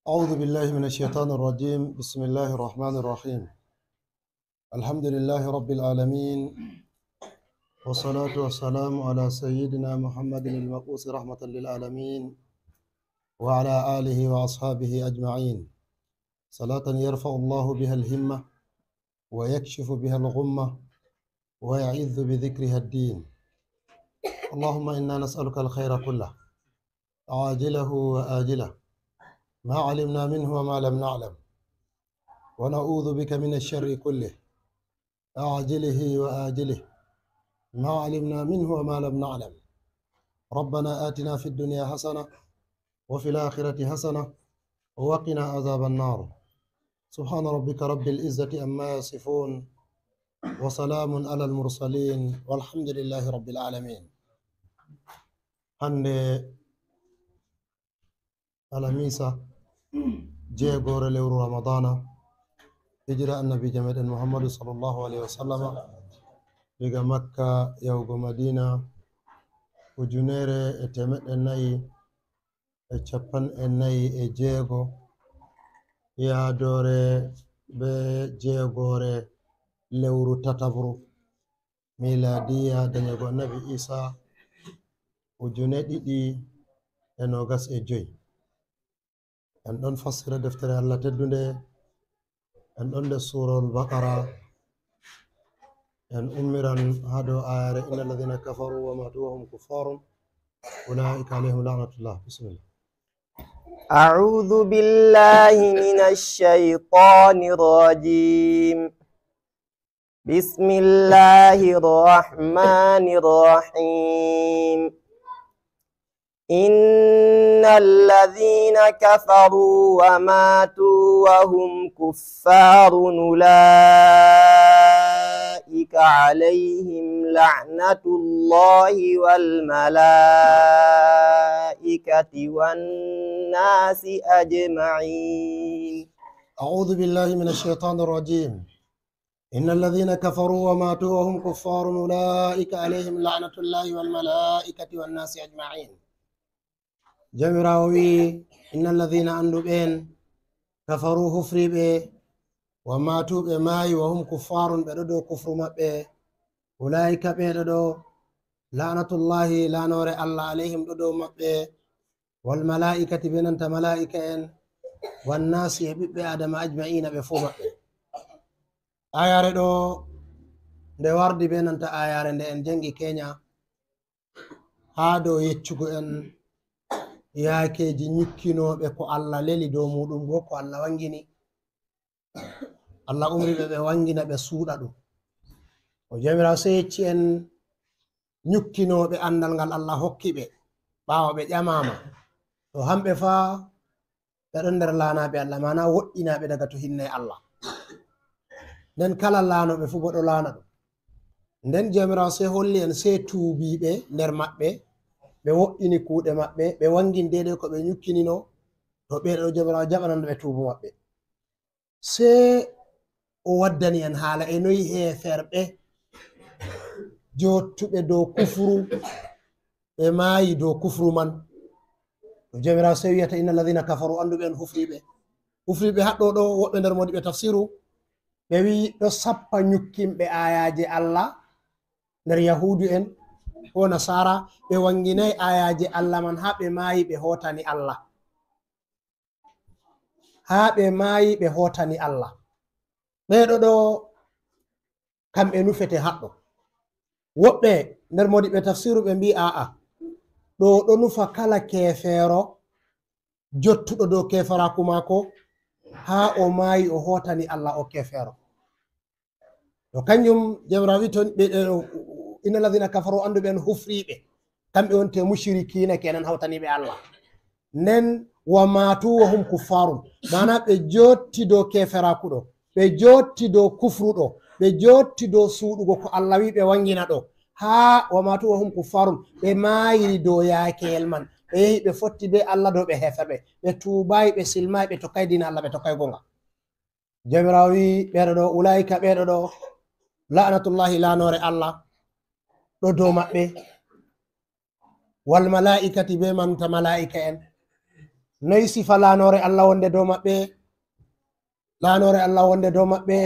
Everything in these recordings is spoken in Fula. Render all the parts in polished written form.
أعوذ بالله من الشيطان الرجيم. بسم الله الرحمن الرحيم. الحمد لله رب العالمين، والصلاة والسلام على سيدنا محمد المبعوث رحمة للعالمين وعلى آله وأصحابه أجمعين، صلاة يرفع الله بها الهمة ويكشف بها الغمة ويعز بذكرها الدين. اللهم إنا نسألك الخير كله عاجله وآجله ما علمنا منه وما لم نعلم، ونعوذ بك من الشر كله عاجله وآجله ما علمنا منه وما لم نعلم. ربنا آتنا في الدنيا حسنة وفي الآخرة حسنة وقنا عذاب النار. سبحان ربك رب العزة عما يصفون وسلام على المرسلين والحمد لله رب العالمين. hande alamisa jeegore lewru ramadana hijira annabi meɗen muhammadu sallallahu alaihi wasallama diga makka yahugo madina 1446 yaadore be jeegore lewru tatabru miladiya dañego annabi isa 2025. en ɗon fassira deftere allah teddunde, en ɗon nder surol baqara, en ummiran ha dow ayare inna alladhina kafaru wa matu wa hum kuffarun ulaika alayhim la'natullah. bismillah. أعوذ بالله من الشيطان الرجيم. بسم الله الرحمن الرحيم. إن الذين كفروا وماتوا وهم كفار أولئك عليهم لعنة الله والملائكة والناس أجمعين. أعوذ بالله من الشيطان الرجيم. إن الذين كفروا وماتوا وهم كفار أولئك عليهم لعنة الله والملائكة والناس أجمعين. jamirawi innal ladhina anduɓen kafaru hufriɓe wa matuɓe maayi wa hum kuffarun ɓeɗo dow kufru maɓɓe ulaika ɓeɗo ɗo la'natullahi lanore allah alayhim ɗo dow maɓɓe wal mala'ikati be nanta mala'ika en wannasi e ɓiɓɓe adama ajma'ina ɓe fuu maɓɓe. ayare ɗo nde wardi be nanta ayare nde en jangi kenya ha dow yeccugo en yaakeji ñukkinoɓe ko allah leli dow muɗum bo ko allah wangini. allah umri ɓe wangina ɓe suuɗa ɗum. o jamirawo sey yecci en ñukkinoɓe andal ngal allah hokki ɓe ɓawo ɓe ƴamama, to hamɓe fa ɓeɗon nder laanaɓe allah, mana woɗɗinaɓe daga to hinne allah. nden kala laanoɓe fu bo ɗo laana ɗum. nden jamirawo sey holli en sey tuubiɓe nder maɓɓe ɓe woɗɗini kuuɗe maɓɓe, ɓe wangin deɗe ko ɓe ñukkinino, to ɓeɗo jamirawo jaɓanan ɓe tuubu maɓɓe. sey o waddani en haala e noyi heferɓe jottuɓe dow kufru ɓe maayi dow kufru man. to jamirawo sey wiyata inna alladhina kafaru, anduɓe en hufriɓe haɗɗo ɗo woɓɓe nder modiɓe tafsiru ɓe wi ɗo sappa ñukkimɓe ayaji allah nder yahudu en ko nasara, ɓe wanginayi ayaji allah man ha ɓe maayi ɓe hotani allah, ha ɓe maayi ɓe hotani allah. ɓeɗo ɗo kamɓe nufete haɗɗo. woɓɓe nder modiɓe tafsiru ɓe mbi a'a, ɗo ɗo nufa kala kefeero jottuɗo dow keferaku mako ha o maayi o hotani allah o kefeero. to kanjum jamirawi to inna alladhina kafaru anduɓe en hufriɓe kamɓe wonte mushrikina kenan hawtaniɓe allah. nden wa matu wa hum kuffarun, mana ɓe jotti dow keferaku ɗo, ɓe jotti dow kufru ɗo, ɓe jotti dow suuɗugo ko allah wi ɓe wangina ɗo, ha wa matu wa hum kuffarun ɓe maayiri dow yaakeyel man, ɓe yehi ɓe fotti be allah dow ɓe heferɓe, ɓe tuubayi, ɓe silmayi, ɓe tokkay dina allah, ɓe tokkay gonga. jamirawo wi ɓeɗo ɗo ulaika ɓeɗo ɗo la'natullahi lanore allah ɗo dow maɓɓe wal mala'ikati be manta mala'ika en noyi sifa laanore Allah wonde dow maɓɓe? Laanore Allah wonde dow maɓɓe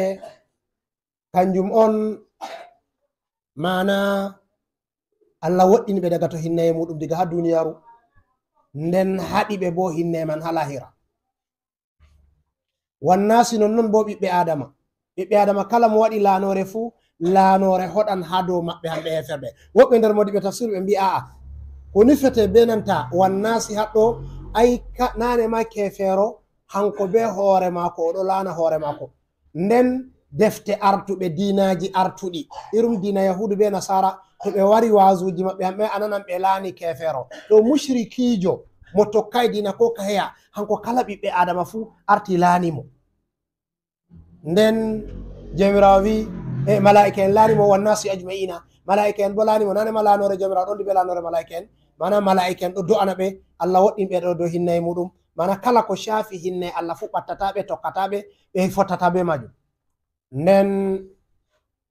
kanjum on mana Allah woɗɗini ɓe daga to hinnaye muɗum diga ha duniyaru, nden haɗi ɓe bo hinne man ha lahira. Wannasi non bo ɓiɓɓe adama kala mo waɗi laanore fuu laanore hoɗan ha dow maɓɓe hamɓe heferɓe. Woɓɓe nder modiɓe tafsir ɓe mbi a'a ko nufete be nanta wannasi haɗɗo ay nane ma kefero hanko be hoore mako oɗo laana hoore mako, nden defte artuɓe dinaji artuɗi irum dina yahudu be nasara to ɓe wari wasuji maɓɓe hamɓe ananan ɓe laani kefero. To mushrikijo mo tokkay dina ko kaheya hanko kala ɓiɓɓe adama fuu arti laanimo, nden jamirawo wi e malaika en laanimo wannasi ajmaina, malaika en bo laanimo. Nanema laanore jamirawo ɗon be laanore malaika en, mana malaika en ɗo do'ana ɓe, Allah woɗɗin ɓe ɗo dow hinnaye muɗum, mana kala ko shafi hinne Allah fu ɓattataɓe tokkataɓe ɓe fottata be majum, nden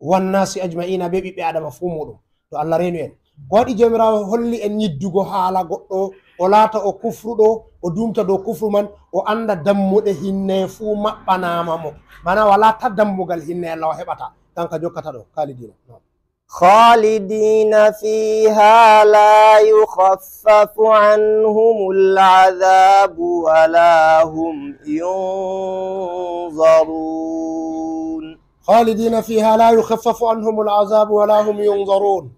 wannasi ajmaina be ɓiɓɓe adama fu muɗum. To Allah renu en ko waɗi jamirawo holli en yiddugo haala goɗɗo o laata o kufruɗo o dumta dow kufru man, o anda dammuɗe hinne fu maɓɓanama mo, mana wala ta dammugal hinne Allah o heɓata kanka jokkata ɗo kalidina. خالدين فيها لا يخفف عنهم العذاب ولا هم ينظرون. خالدين فيها لا يخفف عنهم العذاب ولا هم ينظرون.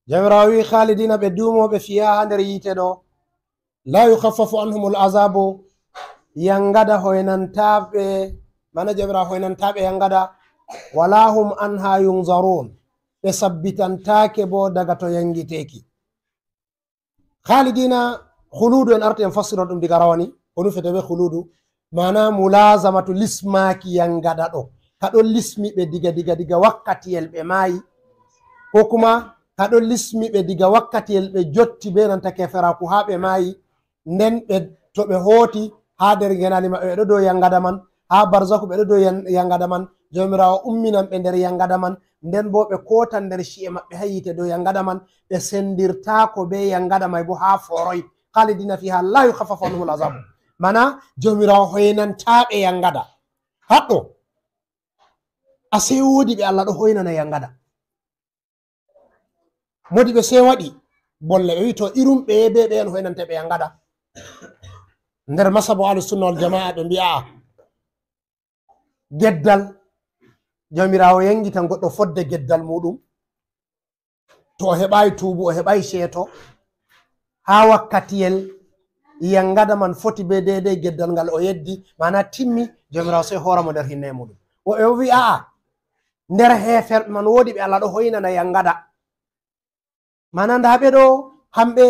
jamirawi khalidina ɓe dumoɓe fiya ha nder yite ɗo, la yukhaffafu anhum al'azabu yangada hoynantaɓe, mana jamira hoynantaɓe yangada, wala hum anha yunzarun ɓe sabbitantake bo daga to yangiteki. khalidina khuludu en arti en fassira ɗum diga rawani ko nufete ɓe khuludu, mana mulazamatu lismaki yangada ɗo kaɗon lismi ɓe diga wakkatiyel ɓe maayi, ko kuma kaɗo lismi ɓe diga wakkatiyel ɓe jotti be nanta keferaku ha ɓe maayi, nden ɓe to ɓe hooti ha nder genali maɓɓe ɓe ɗo dow yangada man, ha barzaku ɓe ɗo dow yangada man, jomirawo umminan ɓe nder yangada man, nden bo ɓe kotan nder shi'e maɓɓe ha yite dow yangada man, ɓe sendirtako be yangada may bo ha foroy. khalidina fiha la yukhaffafu anhumul azabu, mana jomirawo hoynantaɓe yangada. haɗɗo a sei wodi ɓe Allah ɗo hoynana yangada, modi ɓe sei waɗi bolle ɓe wi to irum ɓe be ɓe en hoynante ɓe yangada. nder masabu ahlusunna wal jamaa ɓe mbi'a geddal jamirawo yangitan goɗɗo fodde geddal muɗum to o heɓayi tuubu o heɓayi ceeto ha wakkatiyel yangada man foti be dedei geddal ngal o yeddi, mana timmi jamirawo sei horamo nder hinne muɗum. o ɓe wi a'a nder heferɓe man wodi ɓe Allah ɗo hoynana yangada, mana nda ɓe ɗo hamɓe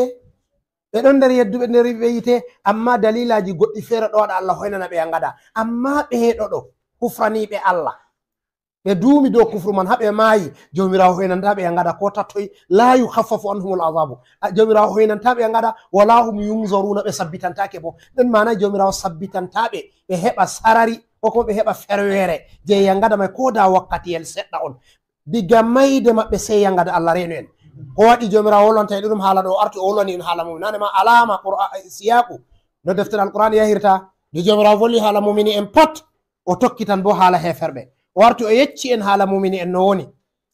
ɓe ɗon nder yedduɓe nder ɓe yite, amma dalilaji goɗɗi feere ɗo waɗa Allah hoynana ɓe yangada. amma ɓeeɗo ɗo kufraniɓe Allah ɓe duumi dow kufru man haɓe maayi, jomirawo hoynantaɓe yangada ko tattoy, la yukhaffafu anhumul azabu, jomirawo hoynantaɓe yangada, wala hum yunzaruna ɓe sabbitantake bo. ɗen mana jomirawo sabbitantaɓe ɓe heɓa sarari ko kuma ɓe heɓa ferwere je yangada may ko da wakkatiyel seɗɗa on, diga mayde maɓɓe sei yangada. Allah renu en ko waɗi jomirawo wolwanta ɗum haala ɗo arti o wolwani en haala mum, nanema alama siyaku no deftere alquran yahirta, nde jomirawo volli haala mumini en pat o tokkitan bo haala heferɓe, o warti o yecci en haala mumini en no woni,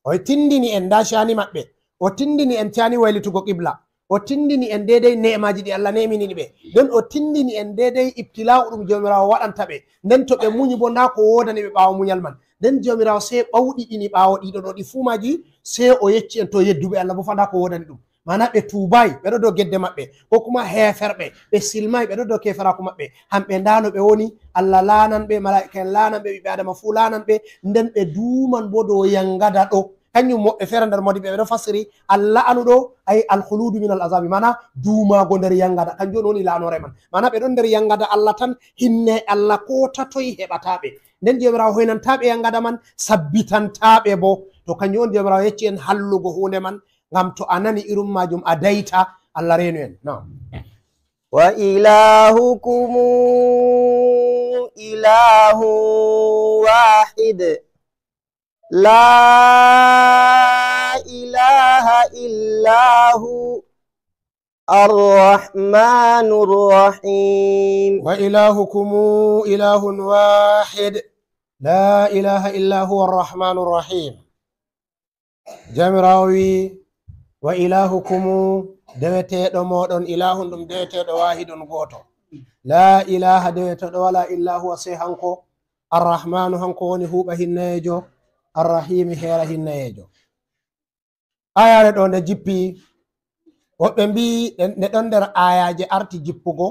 o tindini en da shani maɓɓe, o tindini en cani waylitugo qibla, o tindini en dedei ne'emaji ɗi Allah neminini ɓe, nden o tindini en dedei ibtila'u ɗum jomirawo waɗanta ɓe, nden to ɓe muñi bo nda ko wodani ɓe ɓawo muñal man, nden jomirawo sei ɓawɗiɗini ɓawo ɗiɗo ɗo ɗi fumaji, sei o yecci en to yedduɓe Allah bo fa nda ko wodani ɗum, mana ɓe tuubayi ɓe ɗo dow gedde maɓɓe, ko kuma heferɓe ɓe silmayi ɓe ɗo dow keferaku maɓɓe, hamɓe ndano ɓe woni Allah lanan ɓe, malaika en lanan ɓe, ɓiɓɓe adama fu lanan ɓe, nden ɓe duuman bo dow yangada ɗo. kanjum moɓɓe feere nder modi ɓe ɗo fasiri Allah anu ɗo ay alkhuludu min al azabi, mana duumago nder yangada, kanjum woni lanore man, mana ɓe ɗon nder yangada Allah tan, hinne Allah ko tatoy heɓataɓe, nden jomirawo hoynantaɓe yangada man, sabbitantaɓe bo, to kanjum on jomirawo yecci en hallugo hunde man, ngam to a nani irum majum a dayta. Allah renu en. wa ilahukum ilahu wahid la ilaha illahu الرحمن الرحيم وإلهكم إله واحد لا إله إلا هو الرحمن الرحيم جمراوي وإلهكم دewteɗo moɗon ilahun ɗum deweteɗo wahidun goto la ilaha deweteɗo wala illa huwa sai hanko arrahmanu hanko woni huɓa hinnayejo arrahimi hera hinnayejo ayare ɗo nde jippi woɓɓe mbi nde ɗon nder ayaje arti jippugo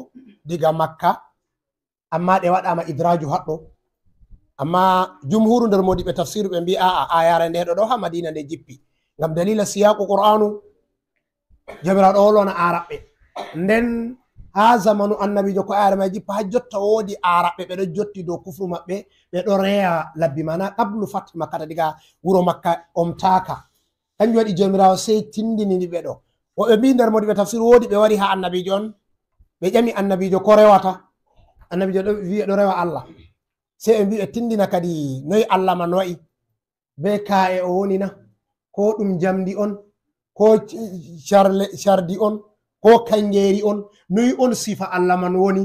diga makka amma ɗe waɗama idraju haɗɗo amma jumhuru nder modiɓe tafsiru ɓe mbi aa ayare ndeɗo ɗo ha madina nde jippi ngam dalila siyaku qur'anu jomiraɗo wolwana araɓɓe nden ha zamanu annabijo ko ayare may jippa ha jotta woodi araɓɓe ɓeɗo jotti dow kufru maɓɓe ɓeɗo reya labbi mana qablu fat makkata diga wuro makka omtaka kanjum waɗi jomirawo sey tindinini ɓe ɗo woɓe mbi nder modiɓe tafsir woodi ɓe wari ha annabijo on ɓe ƴami annabijo ko rewata annabijo ɗo wi'a ɗo rewa allah sey ɓe mbi ɓe tindina kadi noyi allah man wa'i be ka'e o woni na ko ɗum jamdi on ko cardi on ko kangeeri on noyi on sifa allah man woni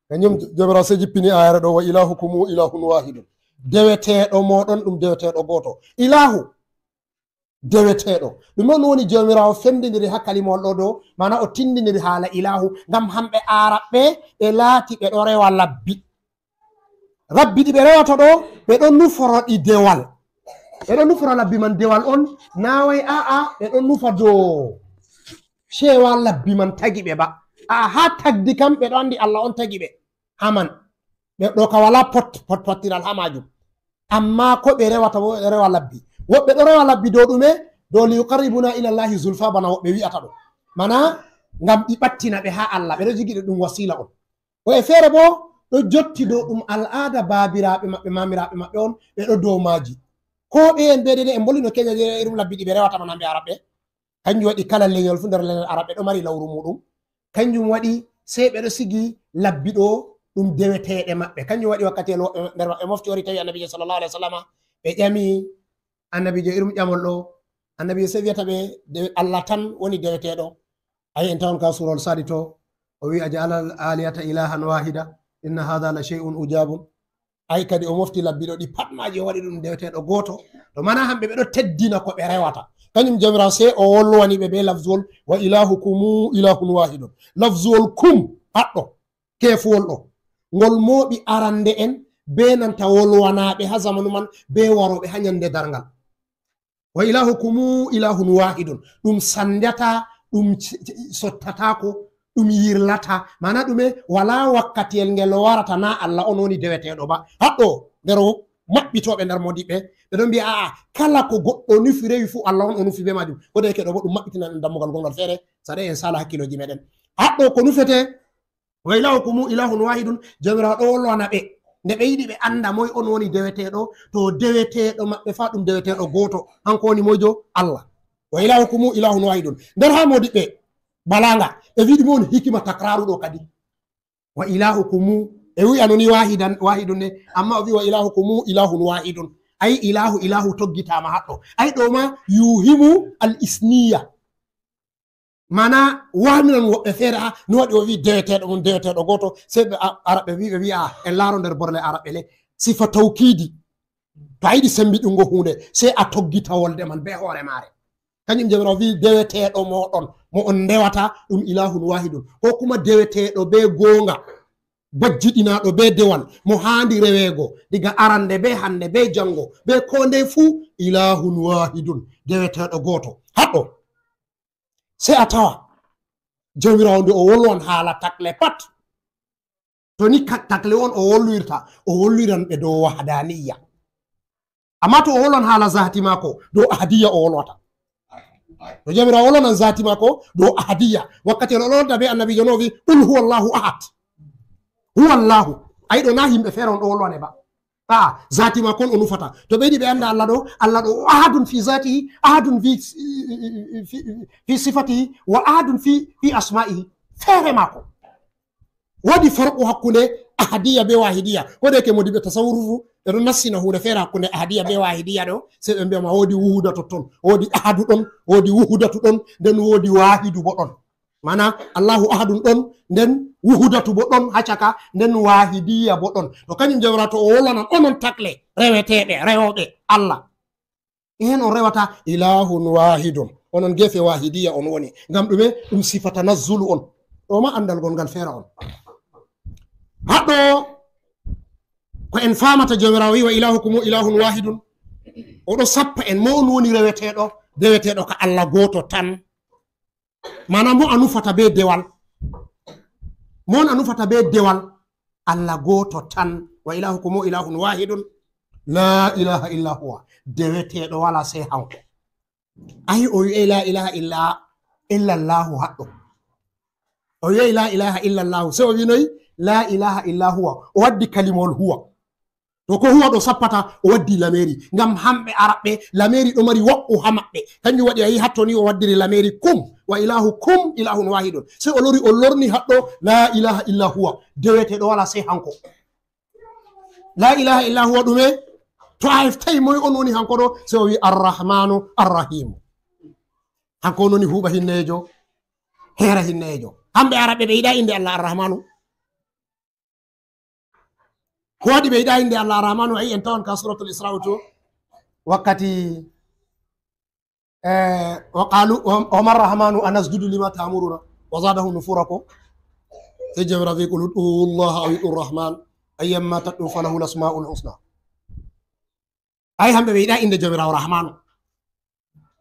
kanjum jomirawo sey jippini ayare ɗo wa ilahukum ilahun wahidun deweteɗo moɗon ɗum deweteɗo goto ilahu deweteɗo ɗum on woni jomirawo fendidiri ha kalimol ɗo dow mana o tindiniri haala ilahu ngam hamɓe araɓɓe ɓe laati ɓe ɗo rewa labbi rabbiɗi ɓe rewata ɗo ɓe ɗon nuforoɗi dewal ɓe ɗon nufora labbi man dewal on nawai aa ɓe ɗon nufa dow cewa labbi man tagi ɓe ba aa ha tagdi kam ɓe ɗo andi allah on tagi ɓe haman ɓe ɗo ka wala pottiral ha majum amma ko ɓe rewata bo ɓe rewa labbi woɓɓe ɗo rewa labbi dow ɗume dow liyuqarribuna ila llahi zulfa bana woɓɓe wi'ata ɗo mana ngam ɗi ɓattina ɓe ha allah ɓeɗo jigiɗe ɗum wasila on woɓe feere bo ɗo jotti dow ɗum al'ada babiraɓe maɓɓe mamiraɓe maɓɓe on ɓe ɗo dow maji ko ɓen ɓe ɗeɗe en bolino keña irum labbi ɗi ɓe rewata man hamɓe araɓɓe kanjum waɗi kala leñol fu nder leñol araɓɓe ɗo mari lawru muɗum kanjum waɗi sey ɓeɗo sigi labbi ɗo ɗum deweteɗe maɓɓe kanjum waɗi wakkati nder maɓɓe mofti ori tawi annabijo sallallahu alaihi wa sallam ɓe ƴami annabijo irum ƴamol ɗo annabijo sey wiyata ɓe allah tan woni deweteɗo ayi en tawon ka surol saɗi to o wi ajala aliyata ilahan wahida inna hada la shay'un ujabun ay kadi o mofti labbi ɗo ɗi patmaji o waɗi ɗum deweteɗo goto to mana hamɓe ɓeɗo teddina ko ɓe rewata kañum jomirawo sey o wolwani ɓe be lafzuwol wa ilahukum ilahun wahidun lafzuwol kum haɗɗo kefuwol ɗo ngol mooɓi arande en be nanta wolwanaɓe ha zamanu man be waroɓe ha ñande dargal wa ilahukum ilahun wahidun ɗum sandata ɗum sottatako ɗum yirlata mana ɗume wala wakkatiyel ngel warata na allah on woni deweteɗo ba haɗɗo nder maɓɓitoɓe nder modiɓɓe ɓe ɗon mbiya aa kala ko goɗɗo nufi rewi fu allah on o nufi be majum ko deke ɗo bo ɗum maɓɓitina ɗen dammugal gongal feere saɗa en sala hakkiloji meɗen haɗɗo ko nufete wa ilahukum ilahun wahidun jomirawo ɗo wolwana ɓe nde ɓe yiɗi ɓe anda moy on woni deweteɗo to deweteɗo maɓɓe fa ɗum deweteɗo goto hanko woni moyjo allah wa ilahukum ilahun wahidun nder ha modiɓɓe balaga ɓe wiɗi mon hikima takraru ɗo kadi wa ilahukum e wi'a noni wahidun ne amma o wi wa ilahukum ilahun wahidun ay ilahu toggitama haɗɗo ay ɗo ma yuhimu al isniya mana waminan woɓɓe feere ha no waɗi o wi deweteɗo mum deweteɗo goto sey ɓe araɓe ɓe wi'a en laaro nder borle araɓe le sifa tawkidi to a yiɗi sembiɗingo hunde sey a toggita wolde man be hoore maare kañum jomirawo wi deweteɗo moɗon mo on ndewata ɗum ilahun wahidun ko kuma deweteɗo be gonga bajjiɗinaɗo be dewal mo handi rewego diga arande be hande be jango be ko nde fuu ilahun wahidun deweteɗo goto haɗɗo sey a tawa jomirawo nde o wolwan haala takle pat to ni takle on o wollirta o wolliran ɓe dow wahdaniya amma to o wolwan haala zati mako dow ahadiya o wolwata to jomirawo wolwanan zati mako dow ahadiya wakkati o lolda be annabijo no wi qul huwa llahu ahad huwa llahu ayi ɗo na yimɓe feere on ɗo wolwane ba zati ma kon o nufata to ɓe yiɗi ɓe anda allah ɗo ahadun fi zatihi ahadun fi sifatihi wa ahadun fi asma'ihi feere mako waɗi farqu hakkunde ahadiya be wahidiya kodeke modiɓe tasawurufu ɓe ɗo nassina hunde feere hakkunde ahadiya be wahidiya ɗo sey ɓe mbiyama woodi wuhuda totton woodi ahadu ɗon woodi wuhudatu ɗon nden woodi wahidu bo ɗon mana Allahu ahadun ɗon nden wuhudatu bo ɗon ha caka nden wahidiya bo ɗon to kañum jawrato o wolanan onon takle reweteɓe rewoɓe Allah en on rewata ilahun wahidun onon gefe wahidiya on woni ngam ɗume ɗum sifata nazzulu on ɗoma andal gongal feera on haɗɗo ko en famata jawmirawo wi wa ilahukum ilahun wahidun oɗo sappa en mo on woni reweteɗo deweteɗo ka Allah goto tan mana mo a nufata be dewal mon a nufata be dewal Allah goto tan wa ilahukum ilahun wahidun la ilaha illa huwa deweteɗo wala sey hanko ayi o wi'e la ilaha illa llahu haɗɗo o wi'e la ilaha illa llahu sey o winoyi la ilaha illa huwa o waddi kalimol huwa to ko huwa ɗo sappata o waddi lameri ngam hamɓe araɓɓe lameri ɗo mari woɓɓu ha maɓɓe kanjum waɗi a yi hatto ni o waddiri lameri kum wa ilahu kum ilahun wahidun sey o lori o lorni haɗɗo la ilaha illa huwa deweteɗo wala sey hanko la ilaha illa huwa ɗume to a heftayi moy on woni hanko ɗo sey o wi arrahmanu arrahimu hanko on woni huuɓa hinnejo heera hinnejo hamɓe araɓɓe ɓe yiɗa inde Allah arrahmanu ko waɗi ɓe yiɗa inde Allah arrahmanu ayi en tawan ka suratul isra to wakkati wa qalu wama arrahmanu anasjudu lima ta'muruna wa zadahu nufura ko sey jawra wi qul ud'u Allah aw ud'u rahman ayyamma tad'u falahu lasmaul husna ay hamɓe ɓe yiɗa inde jawmirawo rahmanu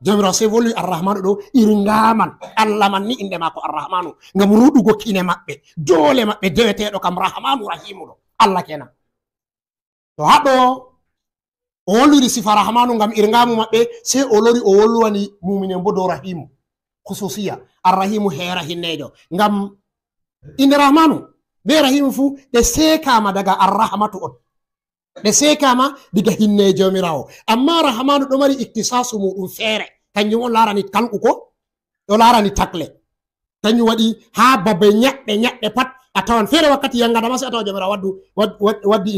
jawmirawo sey volwi arrahmanu ɗo iringaman Allah man ni inde mako arrahmanu ngam ruɗugo kine maɓɓe doole maɓɓe deweteɗo kam rahmanu rahimu ɗo Allah kenan to haɗo o wolwiri sifa rahmanu ngam irgamu maɓɓe sey o lori o wolwani muminen bo dow rahimu khususiya arrahimu heera hinnejo ngam inde rahmanu be rahimu fu ɗe sekama daga arrahmatu on ɗe sekama diga hinne jomirawo amma rahmanu ɗo mari iktisasu muɗum feere kanjum on larani kalku ko ɗo larani takle kanjum waɗi ha babe ñaɗɗe pat a tawan feere wakkati yangadama se a tawa jomirawo waddi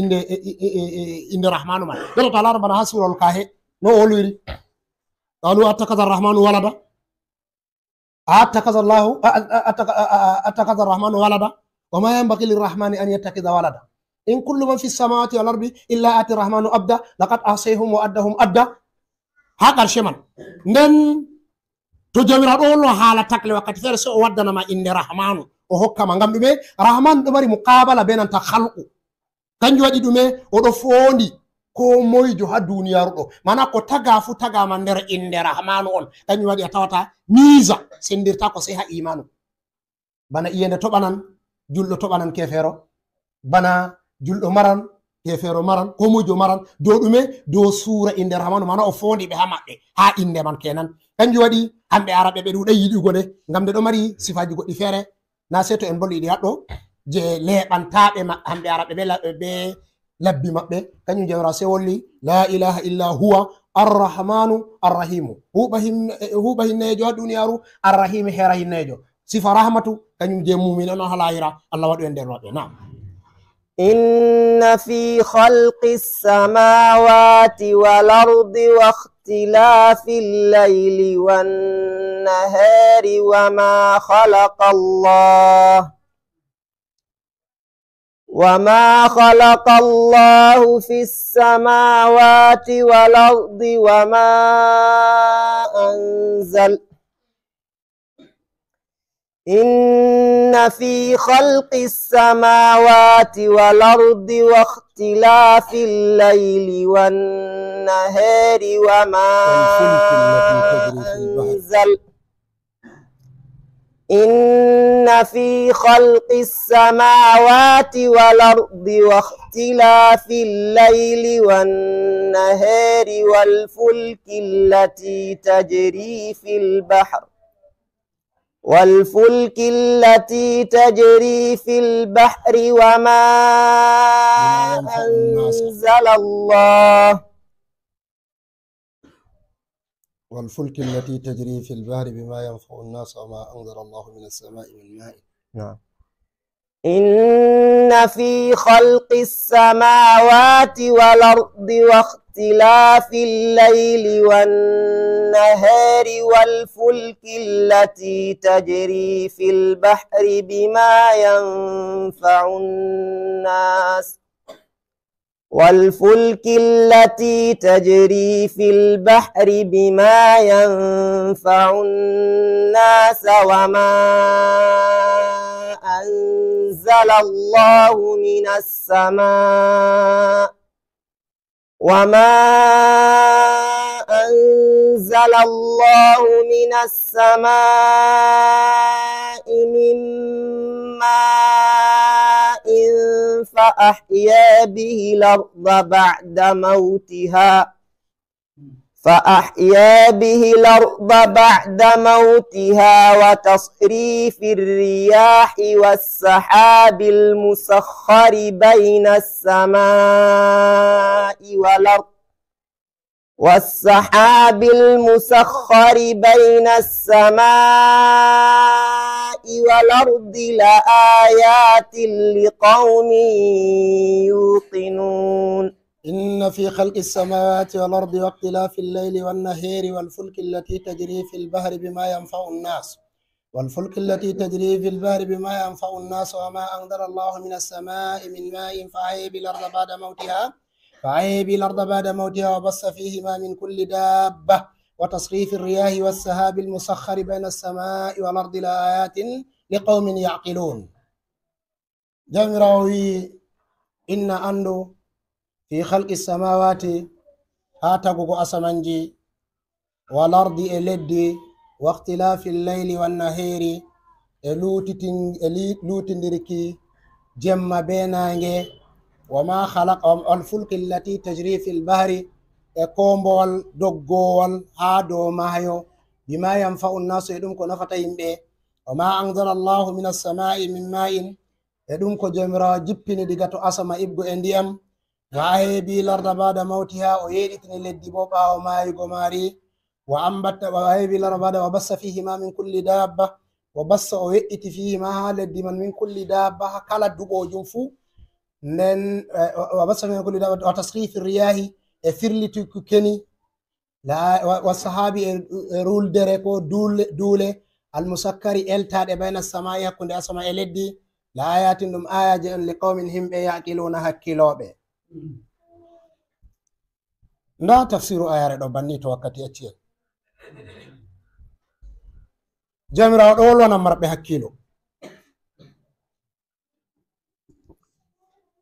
inde rahmanu man ɗoto to a lara bana ha surol kahe no o wolwiri qalu attakaza arrahmanu walada attakaza arrahmanu walada wama yanbaghi lirrahmani an yattakiza walada in kullu man fi samawati wal ardi illa ati rahmanu abda laqad asayhum wa addahum adda ha karshe man nden to jomiraɗo wollo haala takle wakkati feere so o waddanama inde rahmanu o hokkama ngam ɗume rahmanu ɗo mari muqabala be nanta halqu kanjum waɗi ɗume oɗo fondi ko moyjo ha duniyaru ɗo mana ko taga fu tagama nder inde rahmanu on kanjum waɗi a tawata misa sendirta ko sey ha imanu bana iyende toɓanan julɗo toɓanan kefero bana julɗo maran kefero maran ko moyjo maran dow ɗume dow suura inde rahmanu mana o fondi ɓe ha maɓɓe ha inde man kenan kanjum waɗi hamɓe araɓe ɓe ɗuɗa yiɗugo nde ngam nde ɗo mari sifaji goɗɗi feere na sei to en bolli ɗi haɗɗo je leɓantaɓe hamɓe araɓe ɓe labbi maɓɓe kañum jawra sei wolli la ilaha illa huwa arrahmanu arrahimu huɓa hinnejo ha duniyaru arrahimu heera hinnejo sifa rahmatu kañum je mumin on ha lahira Allah waɗu en nder maɓɓe nam إن في خلق السماوات والأرض واختلاف الليل والنهار وما خلق الله في السماوات والأرض وما أنزل إن في خلق السماوات والأرض واختلاف الليل والنهار وما أنزل إن في خلق السماوات والأرض واختلاف الليل والنهار والفلك التي تجري في البحر وما أنزل الله والفلك التي تجري في البحر بما ينفع الناس وما أنزل الله من السماء من ماء نعم إن في خلق السماوات والأرض واختلاف الليل والنهار والفلك التي تجري في البحر بما ينفع الناس وما أنزل الله من السماء من ماء فأحيا به الأرض بعد موتها وتصريف الرياح والسحاب المسخر بين السماء والأرض لآيات لقوم يوقنون إن في خلق السماوات والأرض واختلاف الليل والنهار والفلك التي تجري في البحر بما ينفع الناس وما أنزل الله من السماء من ماء فأحيا بالأرض بعد موتها وبث فيهما من كل دابة وتصريف الرياح والسحاب المسخر بين السماء والأرض لآيات لقوم يعقلون. جمراوي إن أندو في خلق السماوات هاتقو أسمنجي والأرض إلدي واختلاف الليل والنهار لوتندركي جمع بينانجي وما خلق الفلك التي تجري في البحر كومبول دوغول هادو مايو بما ينفع الناس يدوم كو نفتا يمبه وما أنزل الله من السماء من ماء يدوم كو جمرا جيبيني ديغاتو أسما إبغو انديام وأحيا به الأرض بعد موتها ويرثني لدي بوبا وماي غماري وأنبت وأحيا به الأرض بعد وبث فيهما من كل دابة وبث ويئت فيهما لدي من كل دابة كلا دوبو جنفو نن وبث من كل دابة وتصريف الرياح فرلت كني لا والصحابي رول دريكو دولة المسكري التاد بين السماء يكون السماء لدي لا آيات دم آيات لقوم هم يعقلون هكيلوبه nda tafsiru ayare ɗo banni to wakkati acciyel jamirawo ɗo wolwana marɓe hakkilo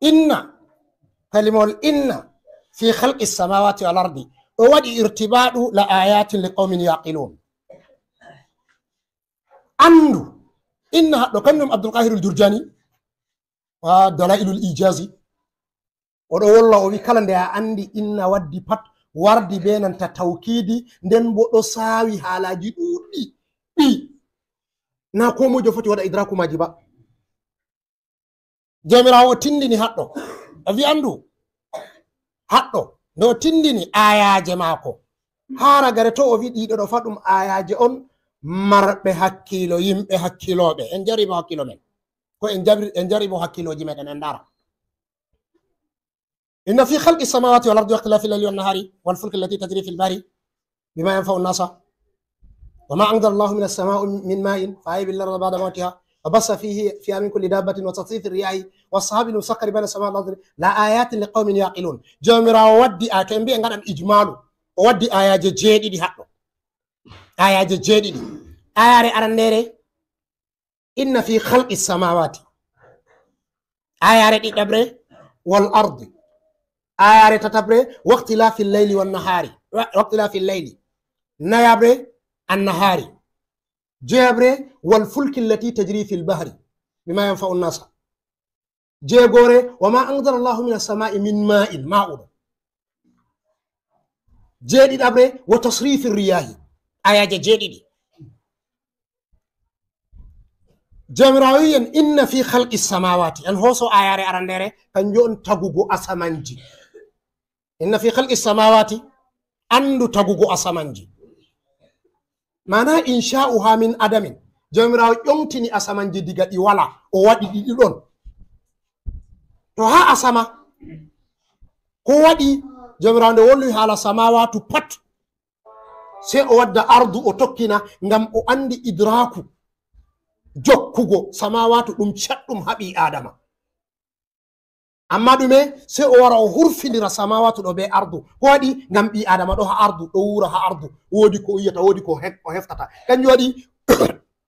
inna kalimol inna fi khalqi samawati wal ardi ɗo waɗi irtibaɗu la ayatin li qaumin yaqilun andu inna haɗɗo kannum abdulqahirul durjani wa dalailul ijazi oɗo wolla o wi kala nde a andi inna waddi pat wardi be nanta tawkidi nden bo ɗo saawi haalaji ɗuɗɗi ɗi na ko mojo foti waɗa idraku maji ba. jamirawo tindini haɗɗo o wi andu haɗɗo nde o tindini ayaje maako hara gare to o wi ɗiɗo ɗo fa ɗum ayaje on marɓe hakkilo yimɓe hakkiloɓe en jaribo hakkilo men ko en jaribo hakkiloji meɗen en dara. إن في خلق السماوات والأرض واختلاف الليل والنهار والفلك التي تجري في البحر بما ينفع الناس وما أنزل الله من السماء من ماء فأحيا به الأرض بعد موتها وبث فيها من كل دابة وتصريف الرياح والسحاب المسخر بين السماء والأرض لآيات لقوم يعقلون. جمرا ودي آتم بي غادم إجمال ودي آيات جيدي دي حقو آيات جيدي دي آيات أرنيري إن في خلق السماوات آيات إدبري والأرض ayare tatabre waqtilafi al-layli wan-nahari waqtilafi al-layli nayabre an-nahari jebre wal fulki allati tajri fi al-bahri bima yanfa'u an-nas jegore wama anzala Allahu min as-sama'i min ma'in ma'ud jedi dabre wa tasrif ar-riyahi ayaje jedidi jamrawiyan inna fi khalqi as-samawati an hoso ayare arandere kanjon tagugo asamanji inna fi khalqi samawati andu tagugo asamanji mana insha'uha min adamin jamirawo ƴomtini asamanji diga ɗi wala o waɗi ɗiɗi ɗon to ha asama ko waɗi jomirawo nde wolwi haala samawatu pat sey o wadda ardu o tokkina ngam o andi idraku jokkugo samawatu ɗum catɗum haɓi adama. Amma ɗume sey o wara o hurfindira samawatu ɗo be ardu ko waɗi ngam ɓi adama ɗo ha ardu ɗo wura ha ardu woodi ko yiyata woodi ko heftata kanjum waɗi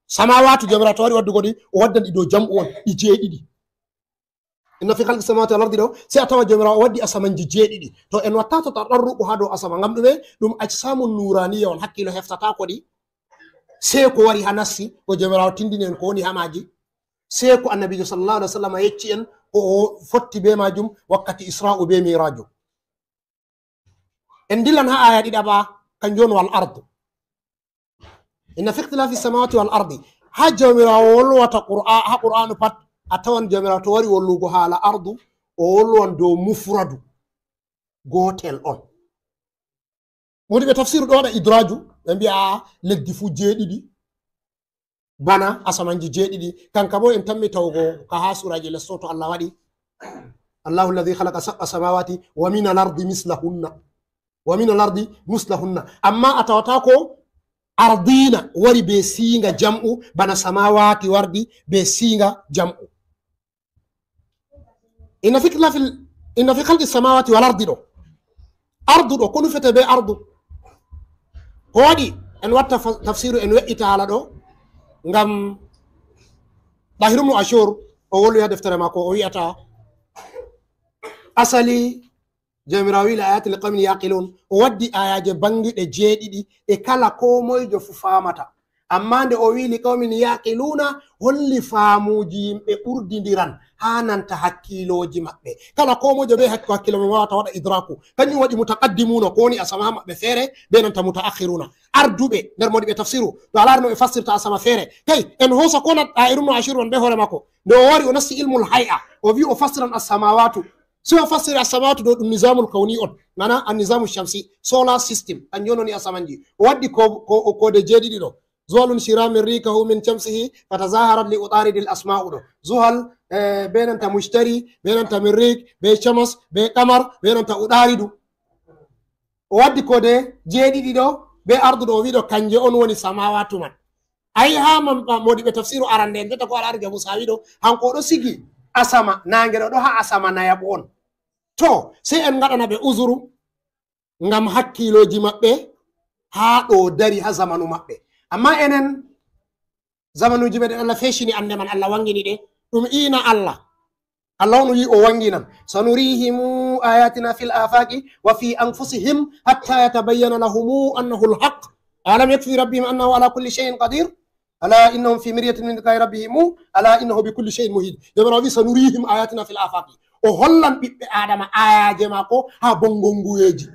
samawatu jomirawo to waɗi waddugo ɗi o waddan ɗi dow jam'u on ɗi jeeɗiɗi. inna fi halqi samawati wal ardi ɗo sey a tawa jomirawo o waddi asamanji jeeɗiɗi to en watta to ta ɗarruɓo ha dow asama ngam ɗume ɗum ajsamu nuraniya on hakkilo heftatako ɗi sey ko wari ha nassi ko jomirawo tindini en ko woni ha maji sey ko annabijo sallallahu alaihi wa sallam yecci en ko o fotti be majum wakkati isra'u be miraju. En dillan ha aya ɗiɗaɓa kanjum on wal ardu inna fi ikhtilafi samawati wal ardi ha jomirawo wolwata ha qur'anu pat a tawan jomirawo to wari wollugo haala ardu o wolwan dow mufradu gotel on. woni ɓe tafsiru ɗo waɗa idraju ɓe mbiya leddi fu jeeɗiɗi bana asamanji jeeɗiɗi kanka bo en tammi tawgo ka ha suraji lesso to Allah waɗi Allahu alladhi khalaqa sab'a samawati wa min al-ardi mislahunna amma a tawata ko ardina wari be siinga jam'u bana samawati wardi be siinga jam'u. inna fi khalqi samawati wal ardi ɗo ardu ɗo ko nufete be ardu ko waɗi en watta tafsiru en we'ita haala ɗo ngam Tahir ibn Ashur o wolwi ha deftere mako o wi'ata asali jomirawo wi ayati li qawmin yaqilun o waddi ayaje bangiɗe jeeɗiɗi e kala ko moyjo fu famata amma nde o wi li qawmin yaqiluna holli faamuji yimɓe ɓurdidiran ha nanta hakkiloji maɓɓe kala ko mojo be hakkilo mum wawata waɗa idraku kañum waɗi mutaqaddimuna ko woni asama maɓɓe feere be nanta mutaakhiruna arduɓe nder moɗi ɓe tafsiru to a laari no ɓe fassirta asama feere kay en hosa kona Tahir ibn Ashur on be hoore makko nde o wari o nasti ilmul hay'a o wi o fassiran assamawatu so o fassiri assamawatu ɗo ɗum nizamul kawni on mana an nizamu shamsi solar system kanjum woni asamanji o waddi kode jeeɗiɗi ɗo zuhalun shiramin rikahu min shamsihi fatazaharat li utaridil asma'u ɗo zuhal be nanta mushtari be nanta mirrik be chamas be qamar be nanta udaridu o waddi kode jeeɗiɗi ɗo be ardu ɗo o wiɗo kanje on woni samawatu man ayi ha modi ɓe tafsiru arande en jetta ko al'ari jamu sawi ɗo hanko ɗo sigi asama nangeɗo ɗo ha asama nayaɓo on to sey en gaɗana ɓe uzuru ngam hakkiloji maɓɓe ha ɗo dari ha zamanu maɓɓe amma enen zamanuji meɗen Allah feshini ande man Allah wangini ɗe ɗum ina Allah on wi o wanginan sanurihim ayatina fil afaqi wa fi anfusihim hatta yatabayyana lahum annahu alhaq alam yakfi rabbihim annahu ala kulli shay'in qadir ala innahum fi miryatin min liqa'i rabbihim ala innahu bi kulli shay'in muhit jomirawo wi sanurihim ayatina fil afaqi o hollan ɓiɓɓe adama ayaje mako ha bongonguyeji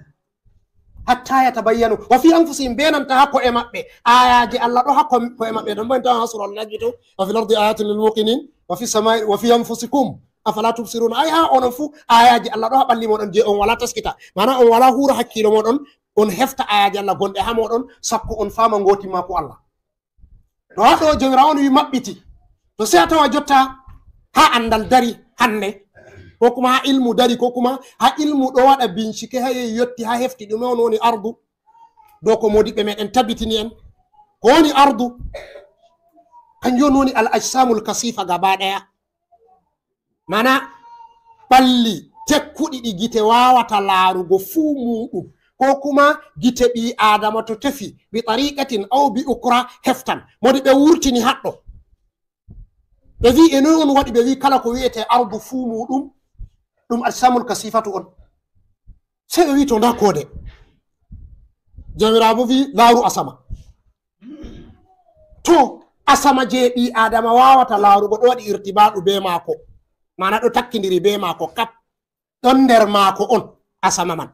hatta yatabayyanu wa fi anfusihim be nanta ha ko'e maɓɓe ayaje Allah ɗo ha ko'e maɓɓe ɗon boy tawa ha sura al-najm to wa fil ardi ayatun lil muqinin wa fi samai wa fi anfusikum afala tubsiruna ay ha onon fu ayaji Allah ɗo ha ɓalli moɗon je on wala taskita mana on wala hura hakkilo moɗon on hefta ayaji Allah gonɗe ha moɗon sakko on fama ngotima ko Allah to ha ɗo jomirawo on wi maɓɓiti to sey a tawa jotta ha andal dari hande ko kuma ha ilmu dari ko kuma ha ilmu ɗo waɗa bincike ha yetti ha hefti ɗume on woni ardu dow ko modiɓɓe meɗen tabbitini en ko woni ardu kanjum woni al ajsamul kasifa gaba ɗaya mana ɓalli tekkuɗi ɗi gite wawata laarugo fuu muɗum ko kuma gite ɓi adama to tefi bi tariqatin aw bi ukra heftan modi ɓe wurtini haɗɗo ɓe wi e noy on waɗi ɓe wi kala ko wiyete ardu fuu muɗum ɗum ajsamul kasifatu on sey ɓe wi to nda kode jomirawo bo wi laaru asama to asama je ɓi adama wawata laarugo ɗo waɗi irtibaɗu be maako mana ɗo takkidiri be maako kap ɗon nder maako on asama man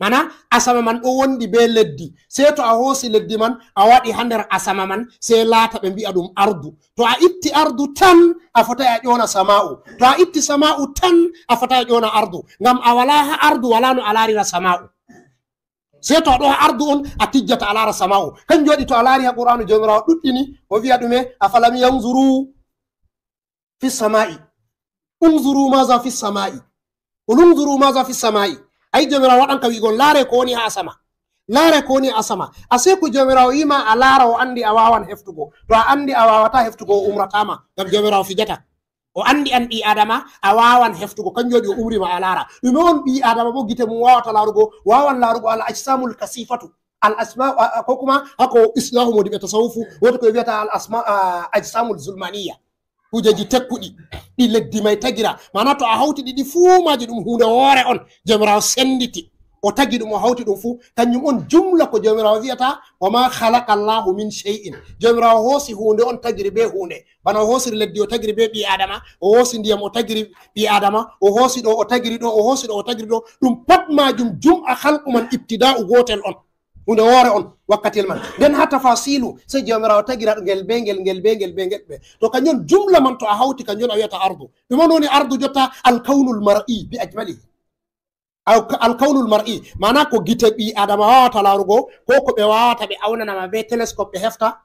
mana asama man ɗo wondi be leddi sey to a hoosi leddi man a waɗi ha nder asama man sey laata ɓe mbi'a ɗum ardu to a itti ardu tan a fotai a ƴona sama'u to a itti sama'u tan a fotai a ƴona ardu ngam a wala ha ardu wala no a larira sama'u sey to a ɗo ha ardu on a tijjata a lara sama'u kanjum waɗi to a laari ha qur'anu jomirawo ɗuɗɗini o wi'a ɗume afalam yanzuru fi sama'i unzuru maza fi sama'i unzuru maza fi sama'i ay jomirawo waɗan ka wiigol laare ko woni ha asama laare ko woni asama ase ko jomirawo yima a laara o andi a wawan heftugo to a andi a wawata heftugo o umratama ngam jomirawo fijata o andi an ɓi adama a wawan heftugo kanjum waɗi o umrima a laara ɗume on ɓi adama bo gite mum wawata laarugo wawan laarugo al ajsamul kasifatu al asma ko kuma hako islahu modi ɓe tasawufu woti koye wiyata al asma ajsamul zulmaniya kujeji tekkuɗi ɗi leddi may tagira mana to a hawti ɗiɗi fuu maji ɗum hunde hoore on jomirawo senditi o tagi ɗum o hawti ɗum fuu kanjum on jumla ko jomirawo wiyata wama halaka llahu min shay'in jomirawo hoosi hunde on tagiri be hunde bana o hoosiri leddi o tagiri be ɓi adama o hoosi ndiyam o tagiri ɓi adama o hoosi ɗo o tagiri ɗo o hoosi ɗo o tagiri ɗo ɗum pat majum jum'a halqu man ibtida'u gotel on hunde woore on wakkatel man nden ha tafasilu sey jomirawo tagira ngel be ngel ngel be ngel be ngel ɓe to kañum jumla man to a hawti kañum a wiyata ardu ɗuman woni ardu jotta alkawnul mar'i bi ajmalihi alkawnul mar'i mana ko gite ɓi adama wawata laarugo ko ko ɓe wawata ɓe awnanama be téléscope ɓe hefta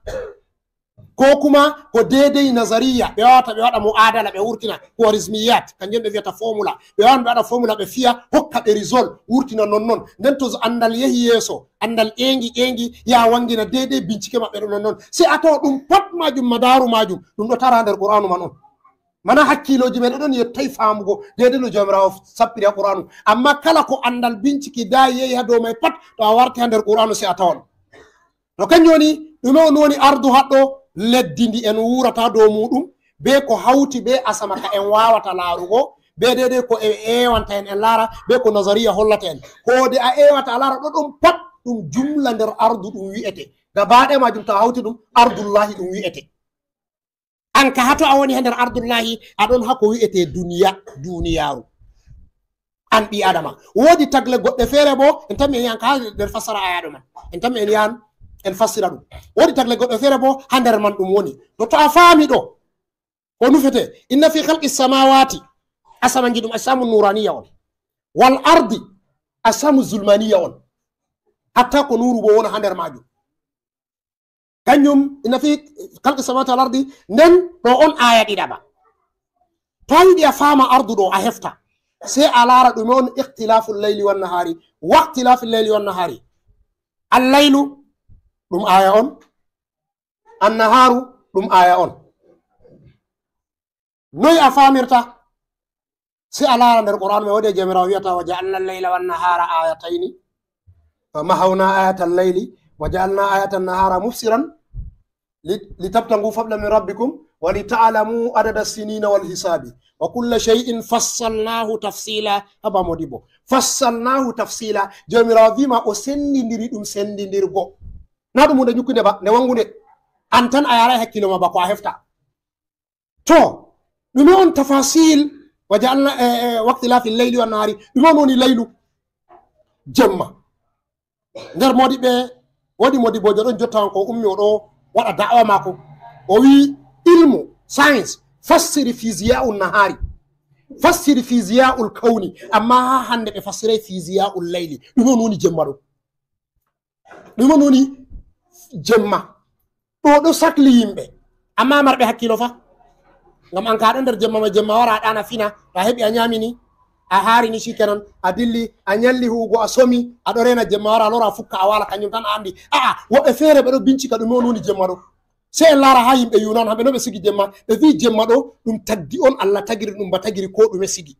ko kuma ko dedei nazariya ɓe wawata ɓe waɗa mo adala ɓe wurtina ko rismiyat kanjum ɓe wiyata formula ɓe wawan ɓe waɗa formula ɓe fiya hokka ɓe risol wurtina nonnon nden to andal yehi yeeso andal ƴeŋi ya wangina dedei bincike maɓɓe ɗo nonnon si a tawa ɗum pat majum madaru majum ɗum ɗo tara nder qur'anu man on mana hakkiloji men ɗon yettay famugo dedei no jomirawo sappiri ha qur'anu amma kala ko andal binciki da yehi ha dow may pat to a warti ha nder qur'anu si a tawan to kañum woni ɗume on woni ardu haɗɗo leddi ndi en wurata dow muɗum be ko hawti be asama ka en wawata laarugo be dedei ko ewanta en laara be ko nazariya hollata en kode a ewata a laara ɗo ɗum pat ɗum jumla nder ardu ɗum wi'ete gabaɗe majum to a hawti ɗum ardullahi ɗum wi'ete an ka hato a woni ha nder ardullahi aɗon hako wi'ete duniyaru an ɓi adama woodi tagle goɗɗe feere bo en tanmi en yahan ka nder fassara ayaɗo man en tanmi en yahan en fassira ɗum woodi tagle goɗɗo feere bo ha nder man ɗum woni to a faami ɗo ko nufete inna fi halqi samawati asamanji ɗum asamu nuraniya on wal ardi asamu zulmaniya on hatta ko nuru bo wona ha nder majum kañum inna fi halqi samawati wal ardi nden ɗo on aya ɗiɗaɓa to a yiɗi a faama ardu ɗo a hefta sey a laara ɗume on ikhtilafu leyli wannahari waqtilafu leyli wannahari allaylu ɗum aya on annaharu ɗum aya on noyi a famirta si a laara nder qur'an me wode jomirawo wiyata wa ja'alna leyla wannahara ayatayni fa mahawna ayata alleyli wa ja'alna ayata annahara mufsiran litabtagu fadlan min rabbikum wa lita'lamu adada sinina wal hisabi wa kulla shay'in fassalnahu tafsila haba modibo fassalnahu tafsila jomirawo wima o sendidiri ɗum sendidirgo na ɗum hunde ñukkude ba nde wangude an tan a yaray hakkilo ma bako a hefta to ɗume on tafasil wa jaalna waqtilafi leyli wannahari ɗume on woni leylu jemma nder modiɓe waɗi modibojo ɗon jotta ko ummi oɗo waɗa da'wa mako o wi ilmu science fassiri fisiyaul nahari fassiri fisiyaul kawni amma ha hande ɓe fassiray fisiyaul leyli ɗume on woni jemma ɗo ɗume on woni jemma ɗo sakli yimɓe amma marɓe hakkilo fa ngam an kaɗo nder jemma ma jemma wara a ɗana fina to a heɓi a ñamini a harini shikenan a dilli a ñalli huugo a somi aɗo rena jemma wara lora a fukka a wala kañum tan a andi aa woɓɓe feere ɓeɗo bincika ɗume on woni jemma ɗo sey en laara ha yimɓe yunan hamɓe no ɓe sigi jemma ɓe wi jemma ɗo ɗum tagdi on Allah tagiri ɗum ba tagiri ko ɗume sigi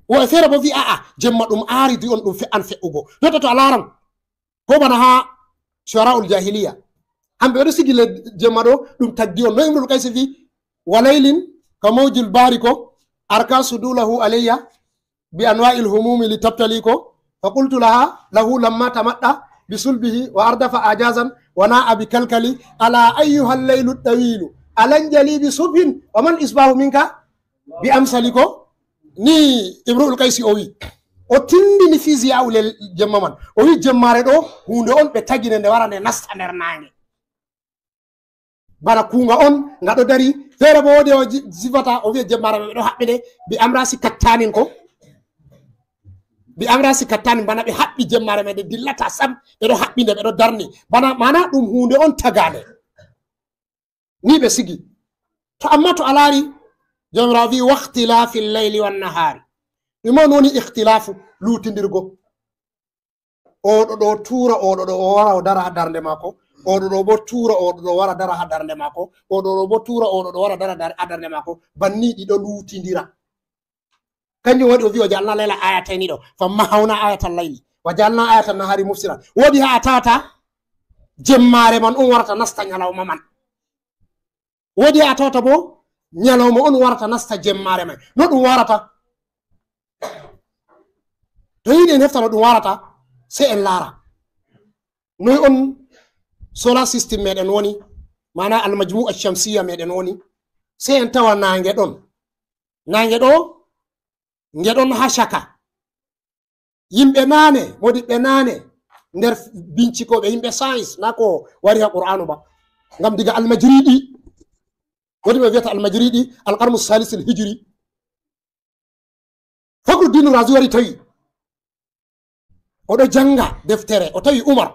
woɓɓe feere bo wi aa jemma ɗum aaridi on ɗum fe'an fe'ugo jotta to a laran ko bana ha shuara'ul jahiliya hamɓe ɓeɗo sigi le jemma ɗo ɗum tagdi on no imrul kaysi wi walaylin ka mawjul bari ko arka sudulahu alayya bi anwa'il humumi li tabtali ko fa qultu lahu lamma tamaɗɗa bi sulbihi wa ardafa ajazan wa na'a bi kalkali ala ayyuha llaylu tawilu alan jali bi subhin wa man isbahu minka bi amsali ko ni imrul kaysi o wi o tindini fisiyaul jemma man o wi jemmare ɗo hunde on ɓe tagine nde wara nde nasta nder nange bana kuunga on nga ɗo dari feere bo wodi o sifata o wiya jemmare ɓe ɗo haɓɓi ɗe bi amrasi kattanin ko bi amrasi kattanin bana ɓe haɓɓi jemmare me nde dillata sam ɓe ɗo haɓɓi nde ɓe ɗo darni bana mana ɗum hunde on tagade ni ɓe sigi to amma to a laari jomirawo wi waqtilafi leyli wannahari ɗum on woni ihtilafu lutindirgo oɗo ɗo tuura oɗo ɗo o wara o dara ha darnde maako oɗo ɗo bo tuura oɗo ɗo wara dara ha darnde maako oɗo ɗo bo tuura oɗo ɗo wara dara ha darnde maako banni ɗiɗo lutindira kanjum waɗi o wi o jalna layla ayatayni ɗo famma hawna ayatal layli wa jalna ayatan nahari mufsira woodi ha a tawata jemmare man on warata nasta ñalawma man woodi ha a tawata bo ñalawma on warata nasta jemmare man no ɗum warata to yiɗi en hefta no ɗum warata sey en laara noy on solar system meɗen woni mana almajmu alchamsiya meɗen woni sey en tawa nange ɗon ɗo ngeɗon ha chaka yimɓe nane modiɓɓe nane nder bincikoɓe yimɓe science na ko wari ha qur'anu ba ngam diga almajriɗi woni ɓe wiyata almajriɗi alqarnu salis l hijri Fakhruddin Razi wari tawi oɗo janga deftere o tawi Umar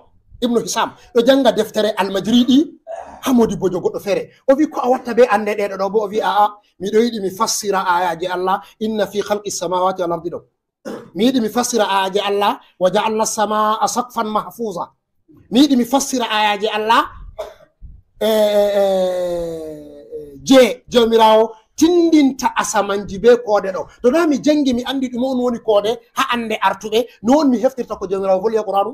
ibnu Hisam ɗo janga deftere almajriɗi ha modi bojo goɗɗo feere o wi ko a watta be ande ɗeɗo ɗo bo o wi aa miɗo yiɗi mi fassira ayaji Allah inna fi khalqi samawati wal ardi ɗo mi yiɗi mi fassira ayaji Allah wa ja'alna samaa saqfan mahfuza mi yiɗi mi fassira ayaji Allah je jomirawo tindinta asamanji be koode ɗo to na mi jangi mi andi ɗum on woni koode ha ande artuɓe non mi heftirta ko jomirawo voli ha qur'anu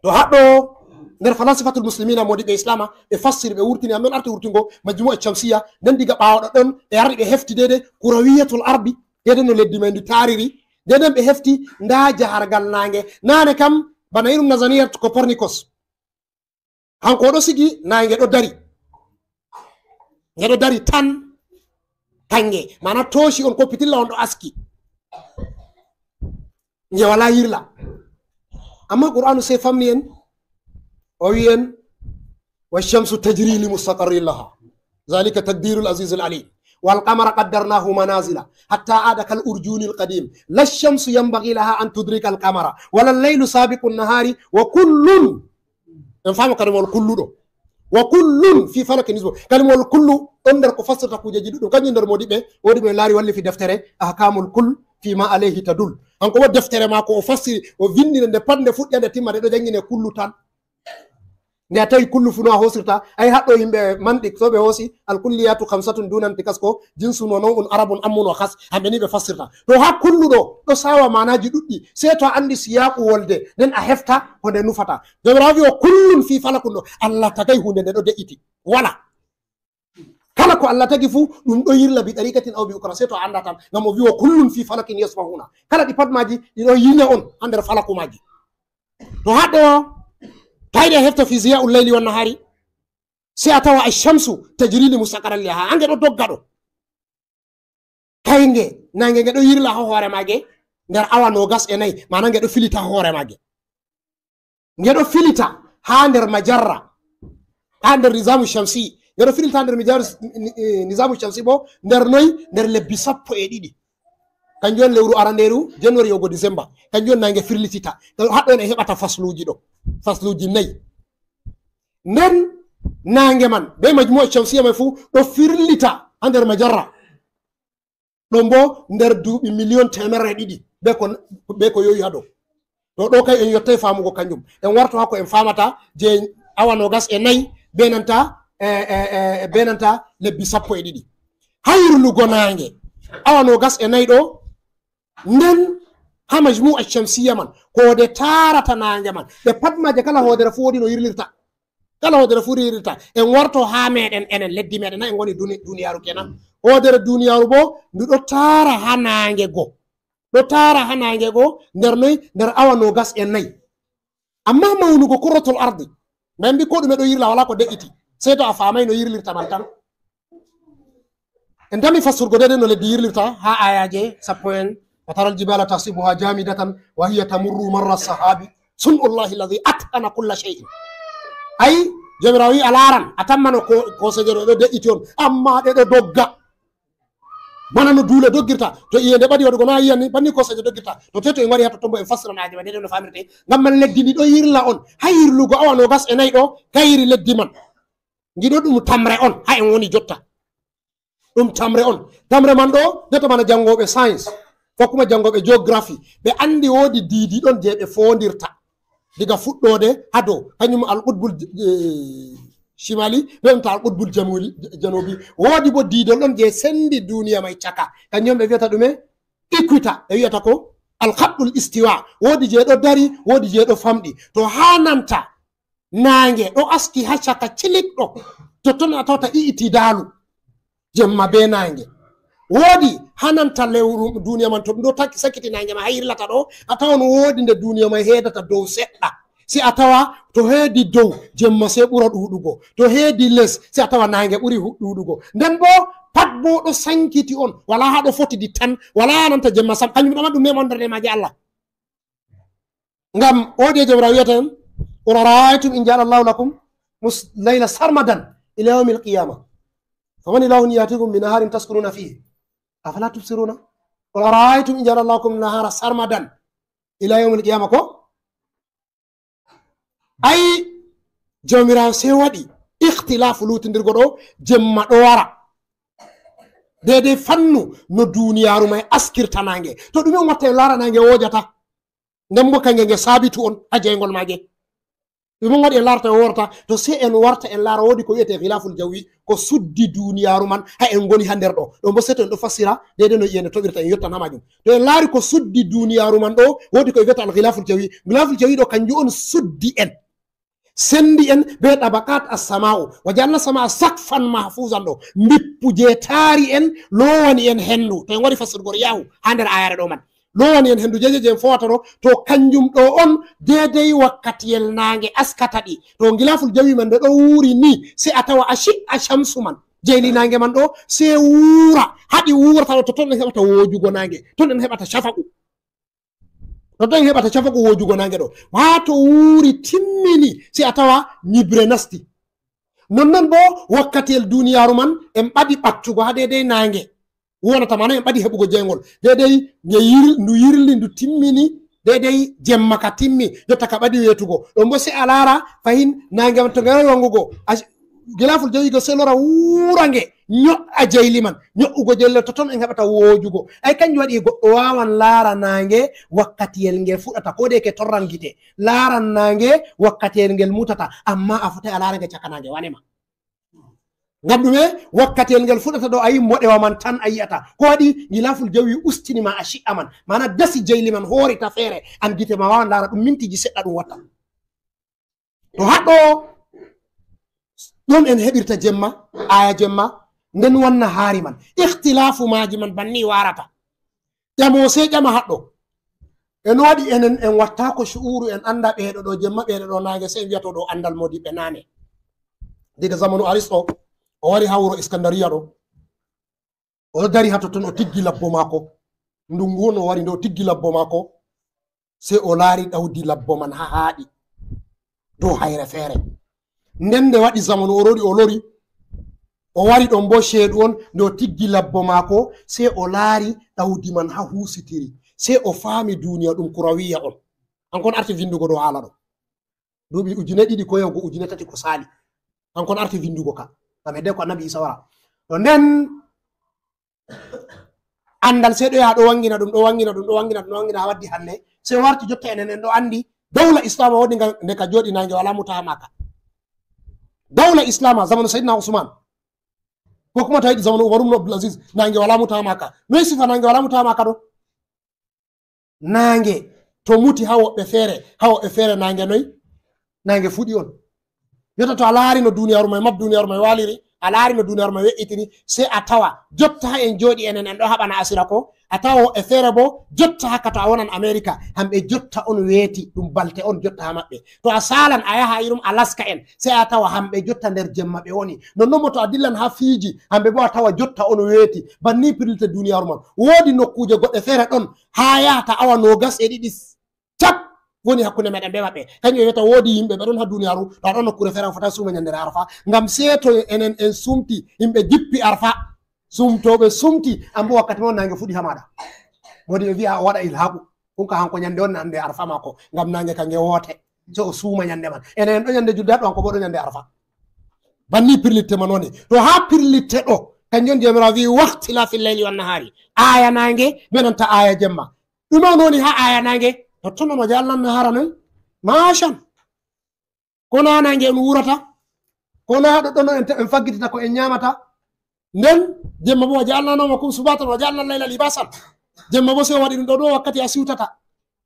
to haɗɗo nder falasifatul muslimina modiɓe islama ɓe fassiri ɓe wurtini amen arti wurtingo majmu e chamsiya nden diga ɓawoɗo ɗon ɓe arri ɓe hefti dede kurawiyatul arbi dede no leddi men ndi tariri deden ɓe hefti nda jahargal nange nane kam bana irum nazaniyat copernicus hanko ɗo sigi nange ɗo dari ngeɗo dari tan tange mana tooshi on ko pitilla on ɗo aski nge wala yirla amma qur'anu sey famni en o wi en والشمس تجري لمستقر لها ذلك تقدير العزيز العليم والقمر قدرناه منازل حتى عاد كالأرجون القديم لا الشمس ينبغي لها أن تدرك القمر ولا الليل سابق النهار وكل فهم كلمة الكل وكل في فلك نسبه كلمة الكل أندر كفسر تكوج جديد كان يندر مودي به لاري واللي في دفتره أحكام الكل فيما عليه تدل أنكو دفتره ما كو فسر وفيني ندبان فوت يد تيم ما دجني كل تان ne tawi kullu fu no a hosirta ay haɗɗo yimɓe manɗik so ɓe hoosi alkulliyatu kamsatun dunanti kasko jinsu no non on arabun ammuno has hamɓe ni ɓe fassirta to ha kullu ɗo sawa manaji ɗuɗɗi sey to a andi siyaqu wolde nden a hefta ko nde nufata jomirawo wi o kullun fi falakun ɗo allah tagay hunde nde ɗo de'iti wala kala ko allah tagi fu ɗum ɗo yirla bi ɗariqatin aw bi ukra sey to a anda tan ngam o wi o kullun fi falakin yasmahuna kala ɗi pat maji ɗiɗo yina on ha nder falaku maji to haɗɗo tayde hefta fi ziya ul layli wan nahari si atawa ash-shamsu tajri li mustaqarran liha ange do dogga do kayge nange nge do yirla ha hoore mage nder awa no gas e nay mana nge do filita hoore mage nge do filita ha nder majarra ha nder nizamu shamsi nge do filita nder nizamu shamsi bo nder noy nder lebbi sappo e ɗiɗi kanjon lewru aranderu january yogo december kanjon nange firlitita haɗɗo en e heɓata fasluji ɗo fasluji nayi nden nange man be majmu shamsiya mai fu ɗo firlita ha nder majarra ɗon bo nder duuɓi million temerre ɗiɗi be ko yoyi ha ɗo to ɗo kay en yottai famugo kanjum en warto hakko en famata je awa nogas e nayi be nanta lebbi sappo e ɗiɗi ha yirlugo nange awa nogas e nayi ɗo nden ha majmu alchamsiya man hoode tarata nange man ɓe pat maje kala hoodere fu woodi no yirlirta kala hoodere fu yirlirta en warto ha meɗen enen leddi meɗen na en woni duniyaru kenan hoodere duniyaru bo ndu ɗo tara ha nange go ɗo tara ha nange go nder noy nder awa nogas e nayi amma mawnugo kurratul ardi ɓe mbi ko ɗume ɗo yirla wala ko de'iti sey to a famay no yirlirta man tan en tami fassurgo dede no leddi yirlirta ha ayaje sappo en وترى الجبال تصيبها جامدة وهي تمر مر الصحاب صنع الله الذي أتقن كل شيء أي جبراوي الاران أتمنى كوسجر دو إتيون أما دو دوغا mana no duule doggirta to iyende ɓaɗi waɗugo na yiyani banni kosaje doggirta to teto en wari hato tombo en fassiranaji ma dede no famirte ngam man leddi ndi ɗo yirla on ha yirlugo awa no gas e nayi ɗo kayiri leddi man giɗo ɗum tamre on ha en woni jotta ɗum tamre on. Tamre man ɗo jotta bana jangoɓe science ko kuma jangoɓe geography ɓe andi woodi diidi ɗon je ɓe fondirta diga fuɗɗode ha dow kañum al qutbul shimali ɓe ɗum ta al qutbul janubi. Woodi bo diidol ɗon je sendi duniya may caka kañum ɓe wiyata ɗume equita ɓe wiyata ko al khabbul istiwa. Woodi je ɗo dari woodi je ɗo famɗi. To hananta nange ɗo aski ha caka cilik ɗo totton a tawta i'tidalu jemma be nange. Woodi hananta lewru duniya man to ɗum ɗo sakiti nange ma hayirlata ɗo a tawan woodi nde duniya man heedata dow seɗɗa si a tawa to heedi dow jemma se ɓura ɗuɗugo, to heedi les si a tawa nange ɓuri ɗuɗugo. Nden bo pat bo ɗo sankiti on wala ha ɗo fotidi tan wala nanta jemma sam kañum ɗoma ɗum memondere maji Allah. Ngam woodi e jomirawo wiyata en qul ara'aytum in ja'ala Allahu lakum layla sarmadan ila yawmi alqiyama faman ilahun yatikum bi naharin taskuruna fihi afala tubsiruna. qul ara'aytum in ja'ala Allahu lakum nahara sarmadan ila yawmi alqiyama ko ay jomirawo se waɗi ikhtilafu lutindirgo ɗo jemma ɗo wara dede fannu no duniyaru may askirta nange. To ɗume on watta en lara nange wojata nden bo kange nge sabitu on ha jeygol mage. ɗum on waɗi en larta en worta to se en warta en lara woodi ko wiyete khilaful jawi ko suddi duniyaru man ha en goni ha nder ɗo ɗon bo seto en ɗo fassira dede no iyende toɓirta en yettan ha majum. To en laari ko suddi duniyaru man ɗo woodi ko wiyete al khilaful jawi. Khilaful jawi ɗo kanjum on suddi en sendi en be tabaqat as-sama'u wa ja'alna samaa saqfan mahfuzan ɗo mbippu je taari en lowani en hendu. To en wari fasirgol yahu ha nder ayare ɗo man lowani en hendu jeje je en fowata ɗo to kanjum ɗo on dedei wakkatiyel nange askata ɗi. To ngilaful jawi man nde ɗo wuuri ni se a tawa a shamsu man jeyli nange man ɗo se wuura haɗi wuurata ɗo to ton en heɓata wojugo nange ton en heɓata shafaku ɗon heɓata cafago wojugo nange ɗo ha to wuuri timmini si a tawa ñibre nasti. Nonnon bo wakkatiyel duniyaru man en ɓaɗi ɓattugo ha dedei nange wonata mana en ɓaɗi heɓugo jeygol dedei ndu yirli ndu timmini dedei jemma ka timmi jotta ka ɓaɗi wetugo ɗon bo si a lara fahin nange man to ngayi wangugo gilaful jawigo se lora wuurange ño'a jeyli man ño'ugo jeyli to ton en heɓata wojugo. Ay kanjum waɗi goɗɗo wawan laara nange wakkatiyel ngel fuɗata ko de ke torran gite laaran nange wakkatiyel ngel mutata amma a fotai a laara nge caka nange wanema. Ngam ɗume wakkatiyel ngel fuɗata ɗo ayi moɗewa man tan a yiyata ko waɗi gilaful jawi ustinima a shi'a man mana dasi jeyli man horita feere an gite ma wawan laara ɗum mintiji seɗɗa ɗum watta. To haɗɗo ɗon en heɓirta jemma aya jemma nden wanna haari man ikhtilafu maji man banni warata ƴamo se ƴama haɗɗo en waɗi enen en watta ko shuuru en anda ɓeeɗo ɗo jemma ɓeeɗo ɗo nange se en wiyato ɗo andal modiɓɓe nane diga zamanu aristo o wari ha wuro iskandaria ɗo oɗo dari ha totton o tiggi labbo mako ndungu on o wari nde o tiggi labbo mako se o laari ɗawdi labbo man ha haaɗi dow hayre feere. Nden nde waɗi zamanu o roɗi o lori o wari ɗon bo sheeɗu on nde o tiggi labbo maako se o laari ɗawdi man ha husitiri se o faami duniya ɗum kurawiya on hankon arti vindugo dow haala ɗo duuɓi 2,000 ko yahugo 3,000 ko saali hankon arti vindugo ka ngam hedde ko annabi isa wara ɗo nden andal se ɗo yaha ɗo wangina ɗum ɗo wangina ɗum ɗo wangina ɗum ɗo wangina ha waddi hande se warti jotta enen en ɗo andi dawla islama woɗi nde ka jooɗi nange wala mutaha maka. Dawla islama zamanu sayyidina Usman ko kuma tawiɗi zamanu Umar ibn Abdul Aziz nange wala mutaha maka. Noy sifa nange wala mutaha maka ɗo? Nange to muti ha woɓɓe feere nange noy nange fuɗi on yotta to a laari no duniyaru may mab duniyaru may waliri a laari no duniyaru may we'itini se a tawa jotta ha en jooɗi enen en ɗo haɓana asira ko a tawa woɓɓe feere bo jotta haka to a wonan America hamɓe jotta on weeti ɗum balte on jotta ha maɓɓe. To a salan a yaha irum Alaska en se a tawa hamɓe jotta nder jemma ɓe woni nonnon mo to a dillan ha Fiji hamɓe bo a tawa jotta on weeti banni pirlite duniyaru man. Woodi nokkuje goɗɗe feere ɗon ha yahata awa 22 cap woni hakkunde meɗen be maɓɓe kañum wiyata woodi yimɓe ɓe ɗon ha duniyaru to aɗon nokkure feere fota suuma ñandere arfa ngam seeto enen en sumti yimɓe jippi arfa sumtoɓe sumti an bo wakkati ma on nange fuɗi ha maɗa wodi ɓe wiya o waɗa ilhaqu ɗum ka hanko ñande on ande arfa mako ngam nange kange woote so o suuma ñande man enen ɗo ñande julde haɗo hanko bo ɗo ñande arfa banni pirlitte man woni. To ha pirlitte ɗo kanjon jomirawo wi wahtilafi leyli wannahari aya nange be nanta aya jemma ɗuma noni ha aya nange totton on wajalna nahara noy machan kona nange en wurata kona ɗoɗɗon en faggitita ko en ñamata nden jemma bo wajalnanoma subatan wajalna layla libasan jemma bo so waɗi ɗum ɗo ɗo wakkati a siwtata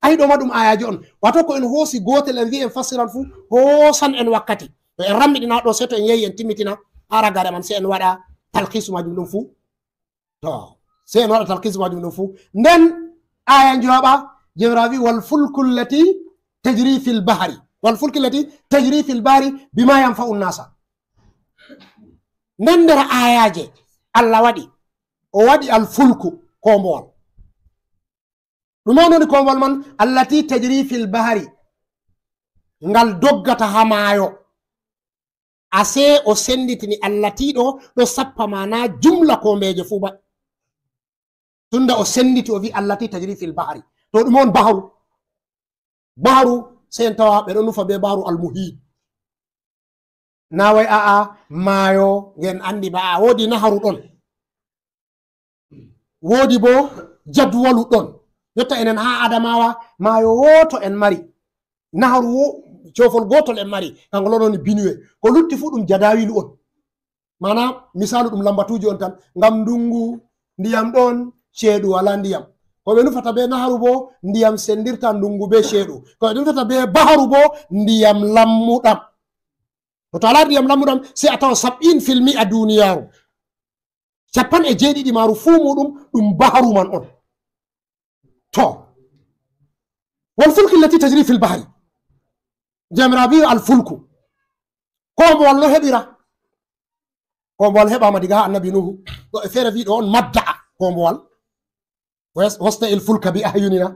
ay ɗoma ɗum ayaji on wato ko en hoosi gotel en wi en fassiran fu hoosan en wakkati to en rammiɗina ɗo se to en yehi en timmitina ha ragare man se en waɗa talkisu majum ɗum fu to se en waɗa talkisu majum ɗum fu nden aya joɓa jemirawo wi wal fulku llati tajri fi lbahri wal fulki llati tajri fi lbahri bima yanfa'u nnasa nden nder ayaje Allah waɗi o waɗi al fulku kombowal ɗum ononi kombowal man allati tajri fi lbahri ngal doggata ha maayo ase o senditini allatiɗo ɗo sappa mana jumla kombeje fu ba tunda o senditi o wi allati tajri fi lbahri to ɗum on baharu se en tawa ɓe ɗo nufa be baharu almuhid na way aa maayo ngen andi ba a wodi naharu ɗon wodi bo jadwalu ɗon yotta enen ha adamawa maayo woto en mari naharu cofol gotol en mari kanko lononi binuwe ko lutti fu ɗum jadawilu on mana misalu ɗum lambatuji on tan ngam ndungu ndiyam ɗon ceeɗu wala ndiyam koɓe nufata be naharu bo ndiyam sendirta ndungu be ceeɗu koɓe nufata be baharu bo ndiyam lammuɗam to ala ndiyam lammuɗam se a tawa 70 a duniyaru 17 maru fuu muɗum ɗum baharu man on to wal fulki llati tajri fi lbahri jemirawo wi al fulku kombowal no heɓira kombowal heɓama diga ha annabi nuhu ɗo e feere wi ɗo on madda'a kombowal hosta il fulka bi ayunina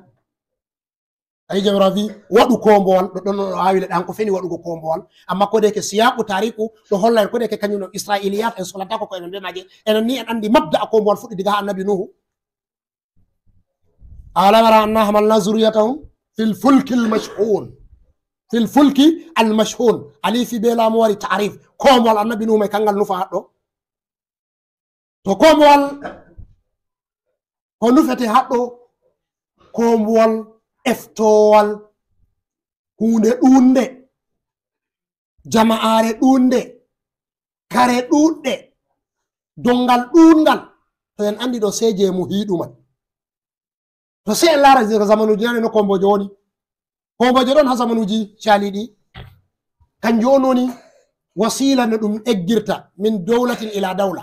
ayi jemirawo wi waɗu kombowal ɗoɗɗon ɗo awi leɗɗan ko feni waɗugo kombowal amma kodeke siyaqu tariku ɗo holla en kodeke kañum ɗo israiliyat en solatako ko enen mbemaje enen ni en andi mabda'a kombowal fuɗɗi diga ha annabi nuhu alam ara anna hamalna zuriyatahum fil fulki almashhun fil fulki almashhun alifi be laamu wari tarif kombowal annabi nuhu may kangal nufa haɗɗo to kombowal ko nufete haɗɗo kombowal eftowal hunde ɗunde jama'are ɗunde kare ɗuɗɗe dongal ɗungal to en andi ɗo seje mu hiɗuman to se en lara zamanuji nane no kombojo woni kombojo ɗon ha zamanuji caliɗi kanjo on woni wasila no ɗum eggirta min dowlatin ila dawla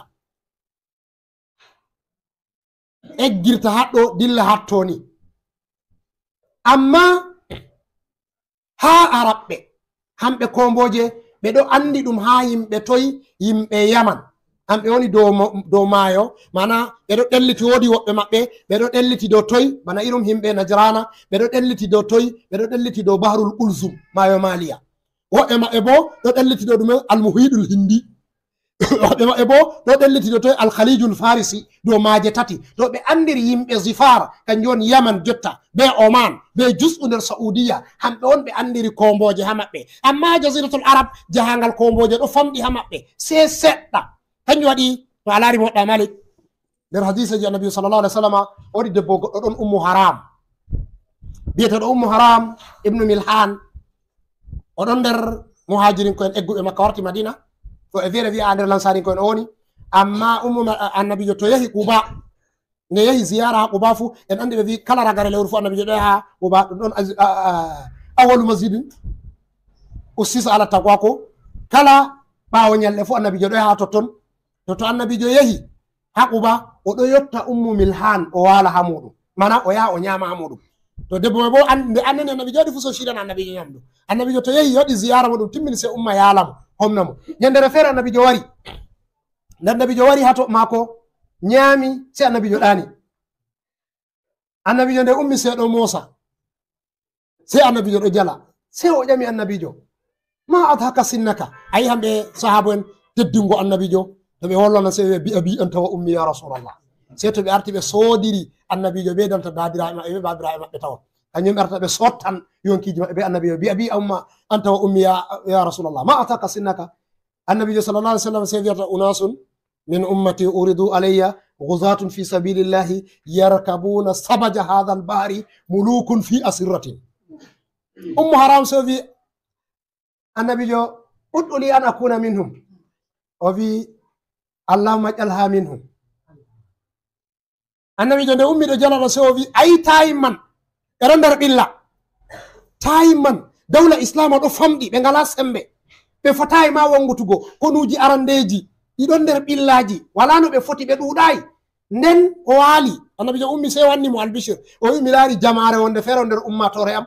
eggirta haɗɗo dilla hattoni amma ha araɓɓe hamɓe komboje ɓe ɗo andi ɗum ha yimɓe toyi yimɓe yaman hamɓe woni dow maayo mana ɓe ɗo ɗelliti wodi woɓɓe maɓɓe ɓe ɗo ɗelliti dow toyi bana irum himɓe najrana ɓe ɗo ɗelliti dow toyi ɓe ɗo ɗelliti dow bahrul ulsum maayo maliya woɓɓe maɓɓe bo ɗo ɗelliti dow ɗume almuhidul hindi woɓɓe maɓɓe bo ɗo ɗelliti dow toye alkhalijul farisi dow maaje tati to ɓe andiri yimɓe zifar kanjum woni yaman jotta be oman be jusɗu nder saudiya hamɓe on ɓe andiri komboje ha maɓɓe amma jaziratul arab jahangal komboje ɗo famɗi ha maɓɓe se seɗɗa kanjum waɗi to a laari moɗɗa malik nder hadiseji annabi sallallah alih w sallam waɗi debbo goɗɗo ɗon ummu haram biyeteɗo ummu haram ibnu milhan oɗon nder muhajirin ko en egguɓe makka warti madina to e feere wi'a nder lansarin ko en o woni amma ummu annabijo to yahi quba nde yahi ziyara ha quba fu en andi ɓe wi kala ragare lewru fu annabijo ɗo ha quba ɗum ɗon awalu masjidin ussisa ala taqwako kala ɓawo ñalɗe fu annabijo ɗo ha totton to annabijo yahi ha quba oɗo yotta ummu milhan o wala ha muɗum mana o yaha o ñama ha muɗum to debbo me bo nde annani annabijo waɗi fu so shiran annabijo ñamdu annabijo to yahi waɗi ziyara muɗum timmini se umma yalamo homnamo ñandere feere annabijo wari nde annabijo wari ha to maako ñaami se annabijo ɗani annabijo nde ummi seeɗo moosa se annabijo ɗo jala se o ƴami annabijo ma adhaka sinnaka ayi hamɓe sahaba en teddingo annabijo to ɓe hollana se ɓe bi abi anta wa ummi ya rasulallah se to ɓe arti ɓe soodiri annabijo ɓe danta dadiraɓe maɓɓe ɓe babiraɓe maɓɓe tawon kañum ɓe arta ɓe sottan yonkiji maɓɓe ɓe annabijo bi abi amma anta wa ummi ya rasulallah ma ataka sinnaka annabijo sallallah alih w sallam se wiyata unasun min ummati uridu alayya ghuzatun fi sabilillahi yarkabuna sabaja hadha albahri mulukun fi asirratin. Ummu Haram so wi annabijo ud'u li an akuna minhum, o wi allahumma ij'alha minhum. annabijo nde ummiɗo jalata so o wi ayi tayin man ɓeɗo nder ɓilla, tayin man dawla islama ɗo famɗi, ɓe ngala sembe, ɓe fotayi ma wongutugo konuji arandeji ɗiɗon nder ɓillaji, wala no ɓe foti, ɓe ɗuɗayi. nden o waali annabijo ummi sey wanni mo albishir, o wi mi laari jamare wonde feere nder ummatore am,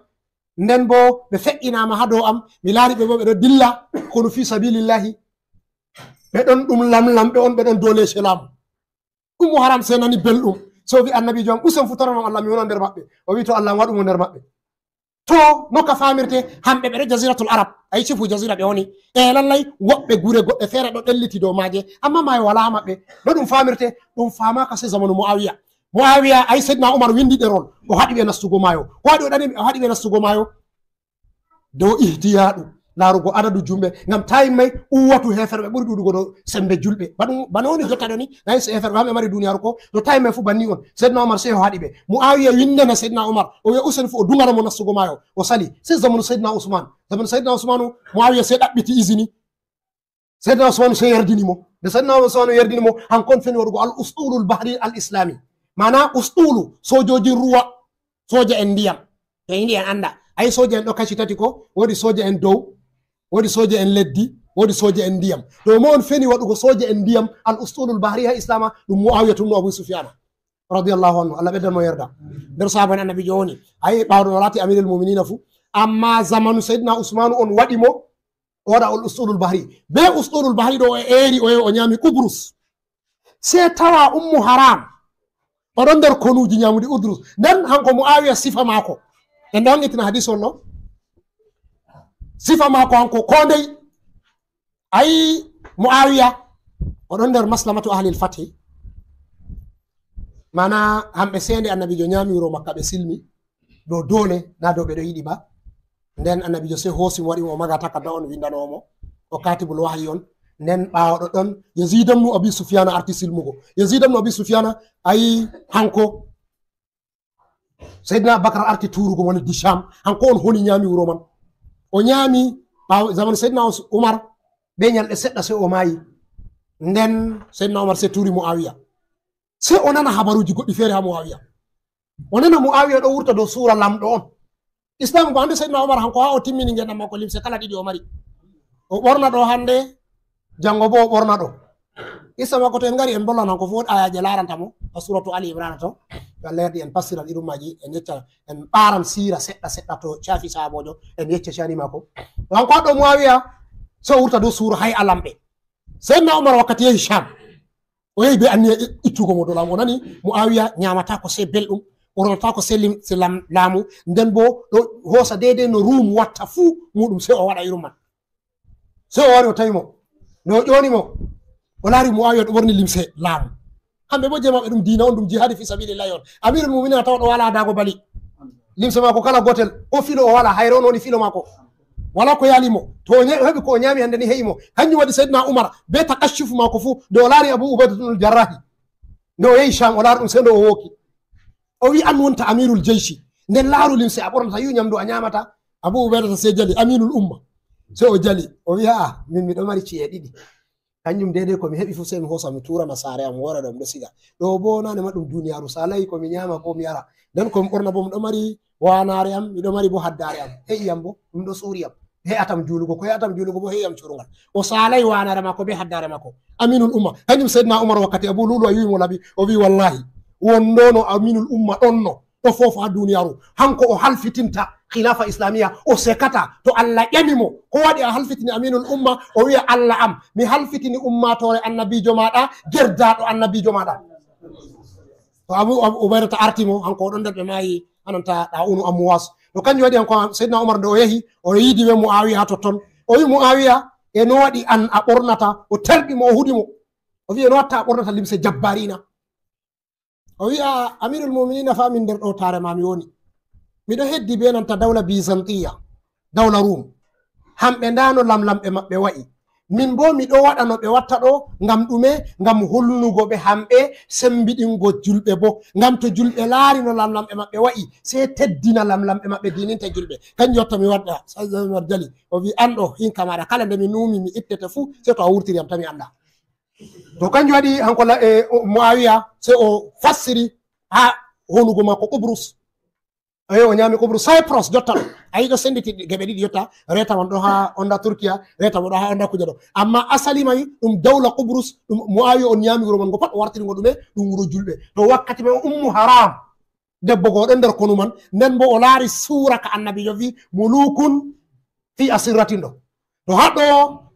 nden bo ɓe feƴƴinama ha dow am, mi laari ɓe bo ɓeɗo dilla kono fi sabilillahi, ɓeɗon ɗum lamlamɓe on, ɓeɗon dole selamu. Ummu Haram se nani belɗum, so wi annabijo am usen futoranam Allah mi wona nder maɓɓe, o wi to Allah waɗumo nder maɓɓe. to nokka famirte hamɓe ɓeɗo jasiratul arab, ayi cifu jasira ɓe woni, e lallay woɓɓe gure goɗɗe feere ɗo ɗelliti dow maje, amma mayo wala maɓɓe. ɗo ɗum famirte, ɗum famaka se zamanu Muawiya ayi Seydina Umar windi ɗerol o haɗi ɓe nastugo mayo, o haɗi ɓe nastugo mayo dow ihtiyaɗu larugo adadu jumɓe, ngam tayi may uwatu heferɓe ɓuri ɗuɗugo ɗo sembe julɓe, bano woni jotta ɗo ni nayi heferɓe hamɓe mari duniyaru ko to tayi may fu banni on. Seydina Umar sey o haɗi ɓe, Muawiya windena Seydina Umar o wiya usen fu o dunganamo nastugo mayo, o sali. Sey zamanu Seydina Usmanu Muawiya sey ɗaɓɓiti isini, Seydina Usmanu sey yerdinimo, nde Seydina Usmanu yerdinimo hankon feni waɗugo al ustulul bahri al islami, mana ustulu sojoji ruwa, soja en ndiyam, to yindi en anda ayi soja en ɗo kaci tati ko, wodi soja en dow, wodi soja en leddi, wodi soja en ndiyam. to mo on feni waɗugo soja en ndiyam al ustulul bahri ha islama ɗum Muawiya tumno Abu Sufyana radiyallahu anhu, Allah ɓeddan mo yerda. nder sahaba en annabijo woni, ayi ɓawɗo o lati amirul muminina fu, amma zamanu Seydina Usmanu on waɗi mo o waɗa al ustulul bahri. be ustulul bahri ɗo o eri o yehi o ñami Ubrus, se tawa Ummu Haram oɗon nder konuji ñamudi Ubrus. nden hanko Muawiya sifa mako en ɗo hangitina hadis on ɗo, sifa mako hanko ko ndey ayi Muawiya oɗon nder maslamatu ahlil fathi, mana hamɓe sende annabijo ñami wuro Makka ɓe silmi dow dole, na dow ɓeɗo yiɗi ba. nden annabijo sey hoosimo waɗimo o maga takadda on windanomo, o katibul wahyi on. nden ɓawoɗo ɗon Yazid ibn Abi Sufyana arti silmugo. Yazid ibn Abi Sufyana ayi hanko Seydina Abubakar arti turugo mo leddi Sham, hanko on honi ñami wuro man, o ñami ɓawo zamanu Seydina Umar be ñalɗe seɗɗa sey o mayi. nden Seydina Umar sey turi Muawiya, sey o nana habaruji goɗɗi feere ha Muawiya, o nana Muawiya ɗo wurta dow sura lamɗo on islam ko hande. Seydina Umar hanko ha o timmini ngenɗam makko limse kala ɗiɗi o mari, o ɓorna ɗo hande, jango bo o ɓorna ɗo. issa makko to en gari en bollan hanko fu woɗ ayaje larantamo a suratu Ali Imran to lerdi en passiran irum maji, en yecca en ɓaran sira seɗɗa seɗɗa to cafi sahabojo, en yecca shani makko. hanko haɗɗo Muawiya so wurta dow sura hay alamɓe. Seydina Umar wakkati yehi Sham, o yehi be anniya ittugo mo dow laamu, o nani Muawiya ñamata ko se belɗum, o ronata ko se laamu, nden bo ɗo hosa deidei no rum watta fuu muɗum, sey o waɗa irum man. sey o wari o tawi mo, nde o ƴonimo o laari Muawiya ɗo ɓorni limse laamu, hamɓe bo jemaɓe ɗum diina on, ɗum jihadi fi sabilillahi on. amirul muminina tawa ɗo wala dago bali, limse mako kala gotel, o filo o wala, hayre on woni filo mako, wala ko yalimo. to o heɓi ko o ñami hande ni heƴimo. hanjum waɗi Seydina Umar be takashufu mako fu, nde o laari Abu Ubaidatul Jarrahi, nde o yehi Sham, o laari ɗum sey nde o woki, o wi an wonta amirul jeyshi, nden laaru limse a ɓornata, yu ñamdu a ñamata. Abu Ubaidata sey jali, aminul umma sey o jali, o wi aa min miɗo mari ci'e ɗiɗi, kanjum deidei komi heɓi fu sey mi hosa mi turana saare am wora ɗo miɗo siga, ɗo bo nane ma ɗum duniyaru, sa layi komi ñama ko mi yara, nden komi ɓorna bo miɗo mari wanare am, miɗo mari bo haddare am, heƴiyam bo ɗum ɗo suuriyam, he'atam julugo, ko he'atam julugo bo he'iyam curugal. o salay wanare makko be haddare makko, aminul umma. kanjum Seydina Umar wakkati Abu Lulu a yiwimo laɓi, o wi wallahi wonnono aminul umma ɗonno ɗo foof ha duniyaru, hanko o halfitinta khilafa islamiya, o sekata to Allah ƴamimo ko waɗi a halfitini aminul umma, o wiya Allah am mi halfitini ummatore annabijo maɗa, gerdaɗo annabijo maɗa. to Abu Ubaidata artimo, hanko oɗon nder ɓe mayi ananta ɗa'unu Amwas. to kanjum waɗi hanko Seydina Umar nde o yehi o yiidi be Muawiya ha totton, o wi Muawiya e no waɗi an a ɓornata, o terɗimo o hudimo, o wi e no watta a ɓornata limse jabbarina. o wi'a amirul muminina fa min nder ɗo tare mami woni, miɗo heddi be nanta dawla Byzantiya, dawla Rum, hamɓe ndano lamlamɓe maɓɓe wa'i, min bo miɗo waɗa no ɓe watta ɗo ngam ɗume, ngam hollugo ɓe hamɓe sembiɗingo julɓe bo, ngam to julɓe laari no lamlamɓe maɓɓe wa'i sey teddina lamlamɓe maɓɓe dininta julɓe. Kanjum watta mi waɗa Umar Jali o wi an ɗo hinka maɗa kala nde mi nuumi mi ittete fuu sey to a wurtiri am tami anda. To kanjum waɗi hanko Muawiya sey o fassiri ha honugo makko Qubrus. O ñaami Qubrus, Cyprus jotta ɗo a yiɗo senditi geɓe ɗiɗi jotta, reta man ɗo ha onda Turkiya, reta man ɗo ha onda kuje ɗo, amma asali mai ɗum dawla Qubrus, ɗum Muawiya on ñaami wuro man go pat o wartiri ngo ɗume, ɗum wuro julɓe. To wakkati man Ummu Haram debbo go ɗo nder konu man, nden bo o laari suura ka annabijo wi mulukun fi asirratin ɗo. To haɗɗo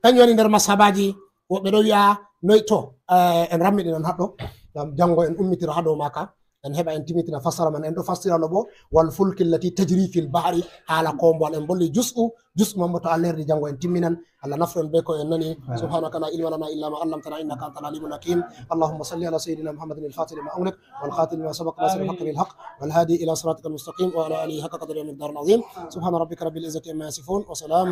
kanjum woni nder mashabaji woɓɓe ɗo wi'a noy to en rammiɗinan haɗɗo ngam jango en ummitira ha dow maka en heɓa en timitina fasara man. En ɗo fastirano bo wal fulki allati tajri fil bahri haala kombowal en bolli jus'u man bo to Allah lerdi jango en timminan. Allah nafru en be ko en nani. Subhanaka la ilma lana illa ma 'allamtana innaka antal alimul hakim. Allahumma salli ala sayyidina Muhammadin al-fatih lima ughliq wal khatim lima sabaq nasir al-haqq bil haqq wal hadi ila siratikal mustaqim wa ala alihi haqqa qadri wa miqdaril azim. Subhana rabbika rabbil izzati amma yasifun wa salamun